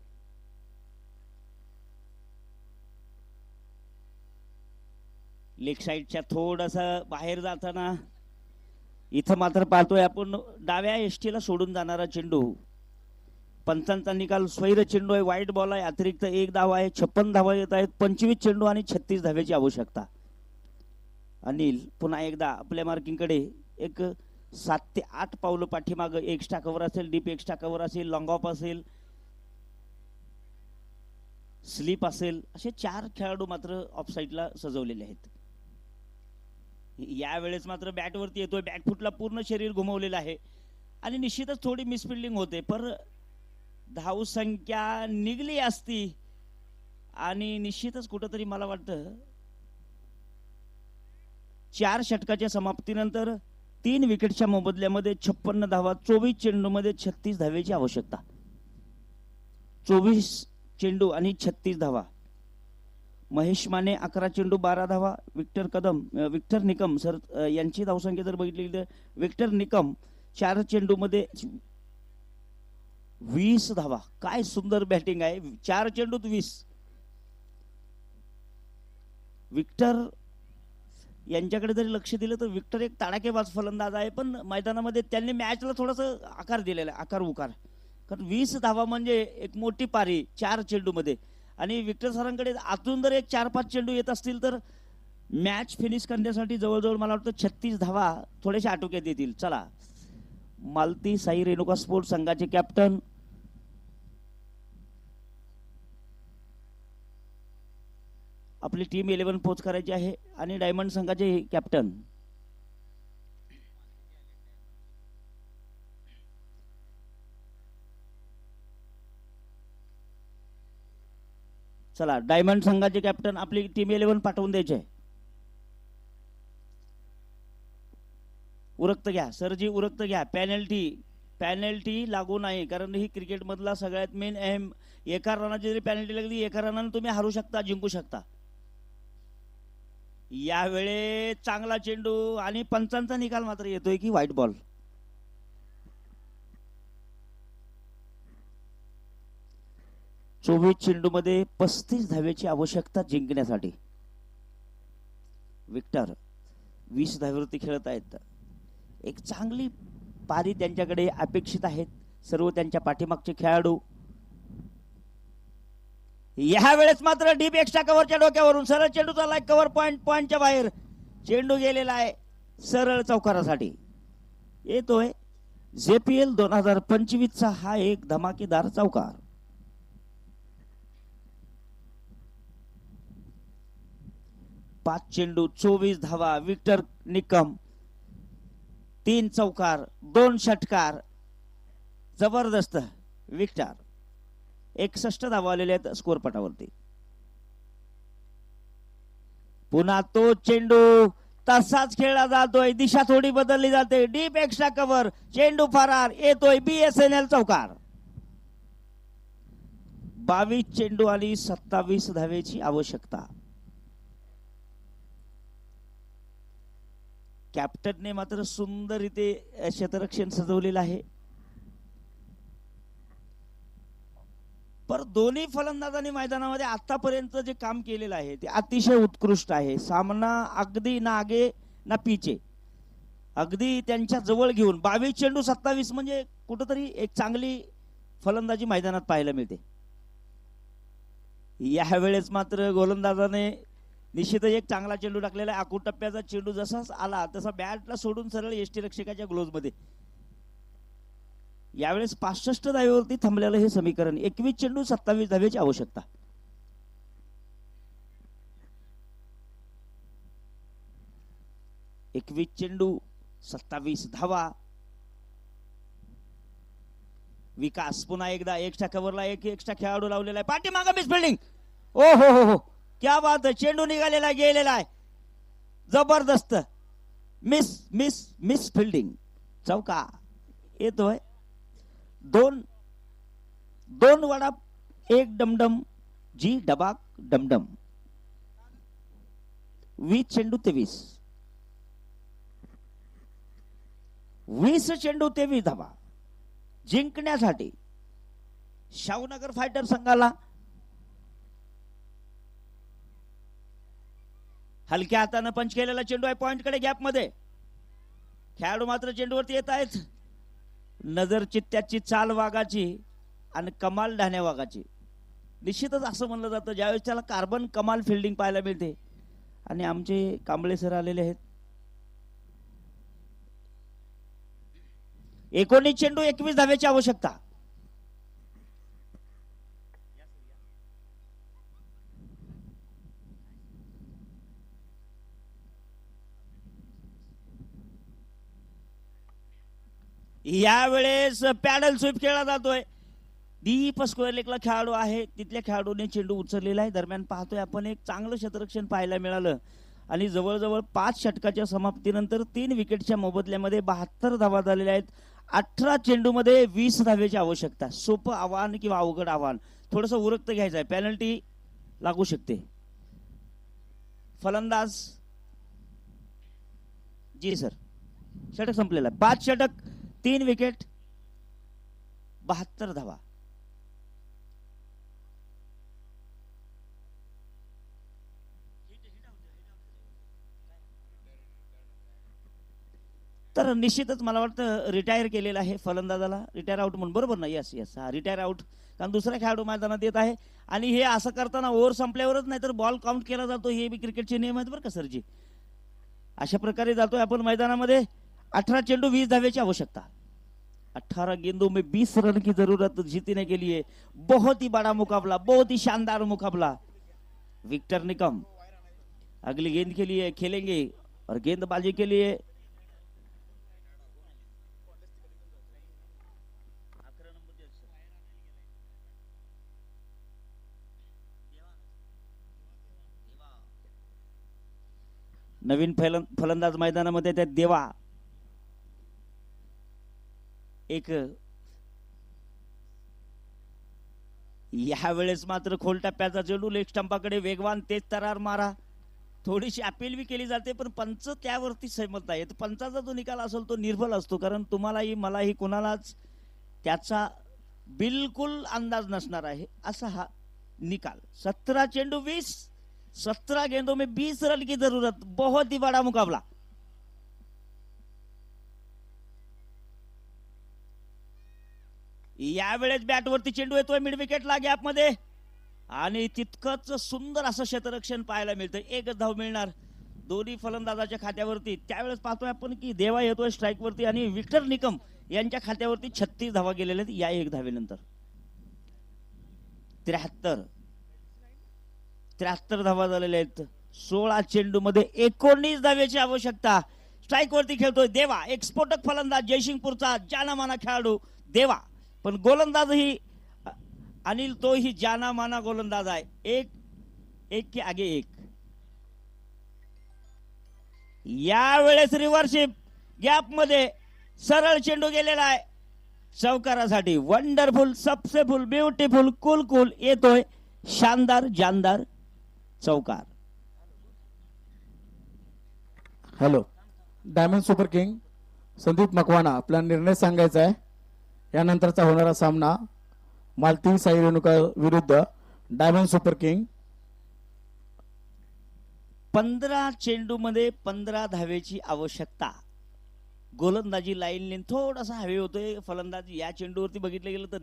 लेग साईडच्या थोडस बाहेर जाताना इथं मात्र पाहतोय आपण डाव्या एसटीला सोडून जाणारा चेंडू. पंचांचा निकाल स्वैर चेंडू आहे, वाईट बॉल आहे, अतिरिक्त 1 धाव आहे. 56 धावा येत आहेत. 25 चेंडू आणि 36 धावेची आवश्यकता. अनिल पुन्हा एकदा आपल्या मार्किंग कडे एक 7 ते 8 पावलं पाठीमाग. एक्स्ट्रा कव्हर असेल, डीप एक्स्ट्रा कव्हर असेल, लॉंग ऑफ असेल, स्लीप असेल, असे 4 खेळाडू मात्र ऑफ साईडला सजवलेले आहेत. यावेळेस मात्र बॅटवरती येतोय. बॅकफुटला पूर्ण शरीर घुमवलेलं आहे आणि निश्चितच थोडी मिसफिल्डिंग होते. पर धाव संख्या निघली असती आणि निश्चितच कुठंतरी मला वाटतं 4 षटकाच्या समाप्तीनंतर 3 विकेटच्या मोबदल्यामध्ये 56 धावा, 24 चेंडू मध्ये 36 धावेची आवश्यकता. 24 चेंडू आणि 36 धावा. महेश माने 11 चेंडू 12 धावा. विक्टर निकम सर यांची धावसंख्या जर बघितली तर विक्टर निकम 4 चेंडू मध्ये 20 धावा. काय सुंदर बॅटिंग आहे. 4 चेंडूत 20. विक्टर यांच्याकडे जरी लक्ष दिलं तर विक्टर एक तडाखेबाज फलंदाज आहे, पण मैदानामध्ये त्यांनी मॅचला थोडासा आकार दिलेला आहे, आकार उकार. कारण 20 धावा म्हणजे एक मोठी पारी 4 चेंडू मध्ये. आणि विक्टर सरांकडे आतून जर एक 4-5 चेंडू येत असतील तर मॅच फिनिश करण्यासाठी जवळजवळ मला वाटतं 36 धावा थोड्याशा आटोक्यात येतील. चला, मालती साई रेणुका स्पोर्ट्स संघाचे कॅप्टन आपली टीम 11 पोच करायची आहे आणि डायमंड संघाचे कॅप्टन चला डायमंड संघाचे कॅप्टन आपली टीम 11 पाठवून द्यायचे. उरक्त घ्या सरजी, उरक्त घ्या. पॅनल्टी लागू नाही, कारण ही क्रिकेट मधला सगळ्यात मेन अहम. एका रनाची जरी पॅनल्टी लागली, एका रनाने तुम्ही हरू शकता, जिंकू शकता. यावेळेस चांगला चेंडू आणि पंचांचा निकाल मात्र येतोय की व्हाईट बॉल. चोवीस चेंडू मध्ये 35 धावेची आवश्यकता जिंकण्यासाठी. विक्टर 20 धावेवरती खेळत आहेत. एक चांगली पारी त्यांच्याकडे अपेक्षित आहेत सर्व त्यांच्या पाठीमागचे खेळाडू. या वेळेस मात्र डीप एक्स्ट्रा कव्हरच्या डोक्यावरून सरळ चेंडू चाललाय. कव्हर पॉइंटच्या बाहेर चेंडू गेलेला आहे सरळ चौकारासाठी. येतोय JPL 2025 चा हा एक धमाकेदार चौकार. 5 चेंडू 24 धावा. विक्टर निकम 3 चौकार 2 षटकार. जबरदस्त विक्टर. 61 धावा आलेल्या आहेत स्कोर पटावरती. पुन्हा तो चेंडू तसाच खेळला जातोय. दिशा थोडी बदलली जाते. Deep extra cover. चेंडू फरार. येतोय BSNL चौकार. 22 चेंडू आणि 27 धावेची आवश्यकता. कॅप्टनने मात्र सुंदर इथे क्षेत्ररक्षण सजवलेलं आहे. पर दोन्ही फलंदाजांनी मैदानामध्ये आतापर्यंत जे काम केलेलं आहे ते अतिशय उत्कृष्ट आहे. सामना अगदी ना आगे ना पीछे, अगदी त्यांच्या जवळ घेऊन 22 चेंडू 27 म्हणजे कुठंतरी एक चांगली फलंदाजी मैदानात पाहायला मिळते. यावेळेस मात्र गोलंदाजाने निश्चितच एक चांगला चेंडू टाकलेला आहे. आखूड टप्प्याचा चेंडू जसाच आला तसा बॅटला सोडून सरळ यष्टीरक्षकाच्या ग्लोव्ज मध्ये. यावेळेस 65 धावेवरती थांबलेलं हे समीकरण. 21 चेंडू 27 धावेची आवश्यकता. एकवीस चेंडू 27 धावा. विकास पुन्हा एकदा एक्स्ट्रा कव्हरला एक एक्स्ट्रा खेळाडू लावलेला आहे. पाठीमागे मिस फिल्डिंग. ओ हो क्या बात आहे. चेंडू निघालेला गेलेला आहे. जबरदस्त मिस मिस मिस फिल्डिंग. चौका येतोय. दोन वडा एक डमडम जी डबाक डमडम. 20 चेंडू 23. 20 चेंडू 23 धावा जिंकण्यासाठी शाहूनगर फायटर संघाला हलक्या हाताने पंच केलेला चेंडू आहे. पॉइंट कडे गॅप मध्ये खेळाडू मात्र चेंडूवरती येत आहेत. नजर चित्त्याची चाल वाघाची आणि कमाल ढाण्या वाघाची. निश्चितच असं म्हणलं जातं ज्यावेळेस त्याला कार्बन कमाल फिल्डिंग पाहायला मिळते. आणि आमचे कांबळे सर आलेले आहेत. 19 चेंडू 21 धावेची आवश्यकता. यावेळेस पॅडल स्वीप खेळला जातोय. दीप स्क्वेअर लेगला खेळाडू आहे. तिथल्या खेळाडूने चेंडू उचललेला आहे. दरम्यान पाहतोय आपण एक चांगलं क्षेत्ररक्षण पाहायला मिळालं. आणि जवळजवळ 5 षटकाच्या समाप्तीनंतर 3 विकेटच्या मोबदल्यामध्ये 72 धावा झालेल्या आहेत. 18 चेंडू मध्ये 20 धावेची आवश्यकता. सोपं आव्हान किंवा अवघड आव्हान थोडस उरकत घ्यायचं आहे. पेनल्टी लागू शकते. फलंदाज जी सर. षटक संपलेला. 5 षटक 3 विकेट 72 धावा. तर निश्चितच मला वाटतं रिटायर केलेला आहे फलंदाजाला. रिटायर आउट म्हणून बरोबर ना. यस यस हा रिटायर आउट. कारण दुसरा खेळाडू मैदानात येत आहे. आणि हे असं करताना ओव्हर संपल्यावरच नाही तर बॉल काउंट केला जातो. हे बी क्रिकेटचे नियम आहेत बरं का सरजी. अशा प्रकारे जातोय आपण मैदानामध्ये. 18 चेंडू 20 धावेची आवश्यकता. 18 गेंदों में 20 रन की जरूरत जीतने के लिए. बहुत ही बड़ा मुकाबला, बहुत ही शानदार मुकाबला. विक्टर निकम अगली गेंद के लिए खेलेंगे और गेंदबाजी के लिए नवीन फलंदाज मैदानामध्ये त्यात देवा. एक यावेळेस मात्र खोल टप्प्याचा चेंडू लेग स्टंपाकडे वेगवान तेज तरार मारा. थोडीशी अपील बी केली जाते पण पंच त्यावरती सहमत आहे. पंचाचा जो निकाल असेल तो निर्भल असतो. कारण तुम्हालाही मलाही कोणालाच त्याचा बिलकुल अंदाज नसणार आहे असा हा निकाल. 17 चेंडू 20. 17 गेंदों में 20 रन की जरूरत. बहुत ही बड़ा मुकाबला. यावेळेस बॅटवरती चेंडू येतोय मिड विकेटला गॅप मध्ये. आणि तितकंच सुंदर असं क्षेत्ररक्षण पाहायला मिळतं. एक धाव मिळणार दोन्ही फलंदाजाच्या खात्यावरती. त्यावेळेस पाहतोय आपण की देवा येतोय स्ट्राईक वरती आणि विक्टर निकम यांच्या खात्यावरती 36 धावा गेलेल्या आहेत या एक धावेनंतर. 73 धावा झालेल्या आहेत 16 चेंडू मध्ये 19 धावेची आवश्यकता. स्ट्राईक वरती खेळतोय देवा, एक स्फोटक फलंदाज जयसिंगपूरचा जानामाना खेळाडू देवा, पण गोलंदाजही अनिल तोही जानामाना गोलंदाज आहे. एक एक के आगे एक. यावेळेस रिव्हर्शिप गॅप मध्ये सरळ चेंडू गेलेला आहे चौकारासाठी. वंडरफुल, सबसे फुल, ब्युटिफुल, कुल कुल येतोय शानदार जानदार चौकार. Hello, diamond super king Sandeep Makwana, आपला निर्णय सांगायचा आहे. यानंतरचा होणारा सामना मालती साई रेणुका विरुद्ध डायमंड सुपर किंग. 15 चेंडू मध्ये 15 धावेची आवश्यकता. गोलंदाजी लाईन लेन थोडासा हवे होतोय. फलंदाजी या चेंडूवरती बघितलं गेलं तर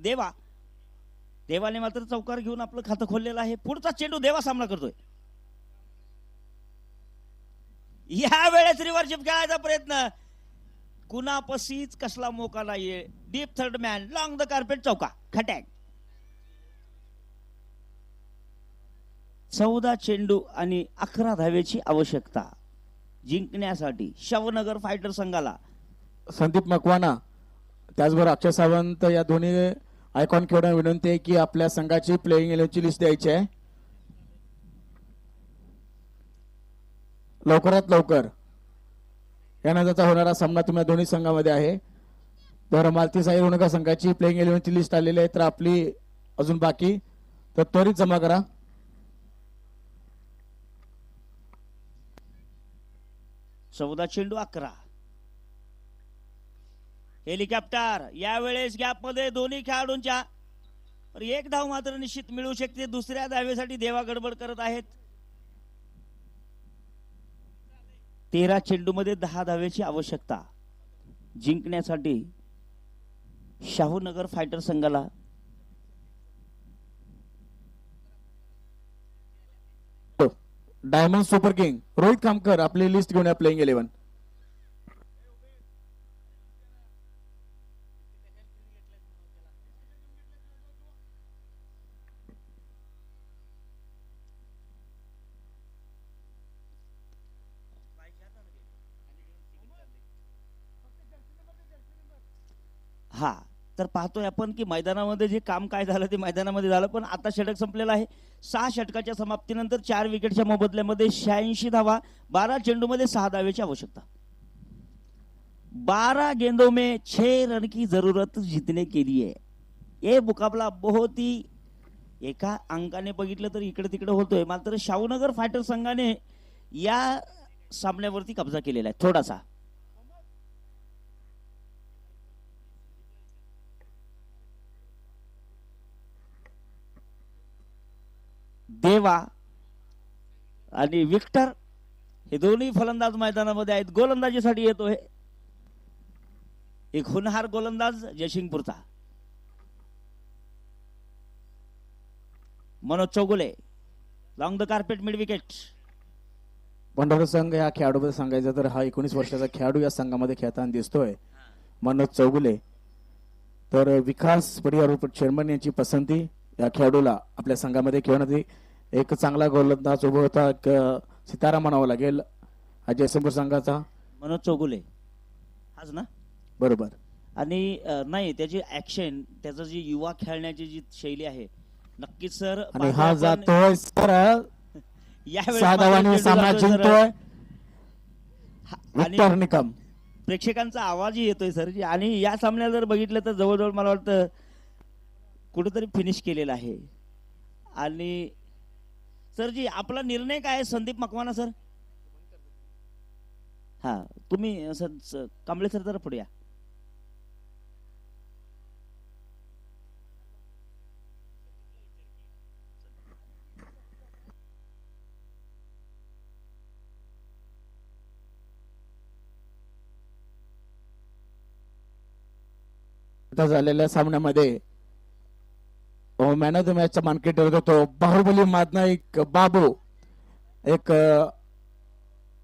देवाने मात्र चौकार घेऊन आपलं खातं खोललेलं आहे. पुढचा चेंडू देवा सामना करतोय. या वेळेस रिव्हर्शिप खेळायचा प्रयत्न, कुणापसीच कसला मोका नाहीये. Deep third man, long the carpet, चौका, खटॅक. 14 चेंडू आणि 11 धावेची आवश्यकता जिंकण्यासाठी शाहूनगर फायटर संघाला. संदीप मकवाना त्याचबरोबर अक्षय सावंत या दोन्ही आयकॉन खेळून विनंती आहे की आपल्या संघाची प्लेइंग इलेव्हनची लिस्ट द्यायची आहे लवकरात लवकर. यानंतरचा होणारा सामना तुम्ही दोन्ही संघामध्ये आहे. तर मालती साई रेणुका संघाची प्लेइंग इलेव्हनची लिस्ट आलेली आहे, तर आपली अजून बाकी, तर त्वरित जमा करा. चौदा चेंडू 11. हेलिकॉप्टर यावेळेस गॅप मध्ये दोन्ही खेळाडूंच्या एक धाव मात्र निश्चित मिळू शकते. दुसऱ्या धावेसाठी देवा गडबड करत आहेत. 13 चेंडू मध्ये 10 धावेची आवश्यकता जिंकण्यासाठी शाहूनगर फायटर संघाला. डायमंड सुपर किंग रोहित कामकर, आपली लिस्ट घेऊन या प्लेइंग इलेव्हन. हा, तर पाहतोय आपण की मैदानामध्ये जे काम काय झालं ते मैदानामध्ये झालं, पण आता षटक संपलेला आहे. 6 षटकाच्या समाप्तीनंतर 4 विकेटच्या मोबदल्यामध्ये 86 धावा, 12 चेंडू मध्ये 6 धावेची आवश्यकता. 12 गेंदों में 6 रन की जरूरत जीतने के लिए. ये मुकाबला बहुत ही एका अंकाने बघितलं तर इकडे तिकडे होतोय, मात्र शाहूनगर फायटर संघाने या सामन्यावरती कब्जा केलेला आहे थोडासा. देवा आणि विक्टर हे दोन्ही फलंदाज मैदानामध्ये आहेत. गोलंदाजीसाठी येतोय एक हुनहार गोलंदाज जयसिंगपूरचा Manoj Chougule, long the carpet, mid wicket. Pandharpur संघ या खेळाडूबद्दल सांगायचं तर हा 19 वर्षाचा खेळाडू या संघामध्ये खेळताना दिसतोय, मनोज चौगुले. तर विकास परिवार चेअरमन यांची पसंती या खेळाडूला आपल्या संघामध्ये खेळण्यासाठी. एक चांगला गोलंदाज उभा होता, एक सितारा म्हणावा लागेल हा जयसिंगपूर संघाचा. मनोज चौगुले हाच ना, बरोबर. आणि नाही त्याची ऍक्शन, त्याचं जी युवा खेळण्याची जी शैली आहे नक्कीच सर. आणि हा जातोय सर यावेळेस 6 धावांनी सामना जिंकतोय विक्टर निकम. प्रेक्षकांचा आवाजही येतोय सर जी. आणि या सामन्याला जर बघितलं तर जवळजवळ मला वाटतं कुठेतरी फिनिश केलेला आहे. आणि सर जी आपला निर्णय काय आहे संदीप मकवाना सर? हा, तुम्ही सर कांबळे सर जरा पुढे या. झालेल्या सामन्यामध्ये मॅन ऑफ द मॅचचा मानकरी ठरत होतो बाहुबली मादना एक बाबू. एक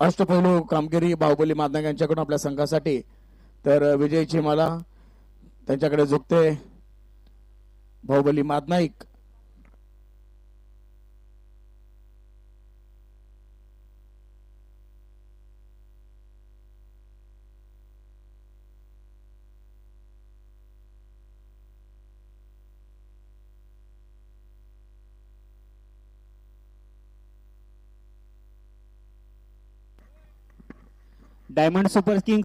अष्टपैलू कामगिरी बाहुबली मादना यांच्याकडून आपल्या संघासाठी. तर विजयची मला त्यांच्याकडे झुकते Bahubali Madnaik. Diamond super Kings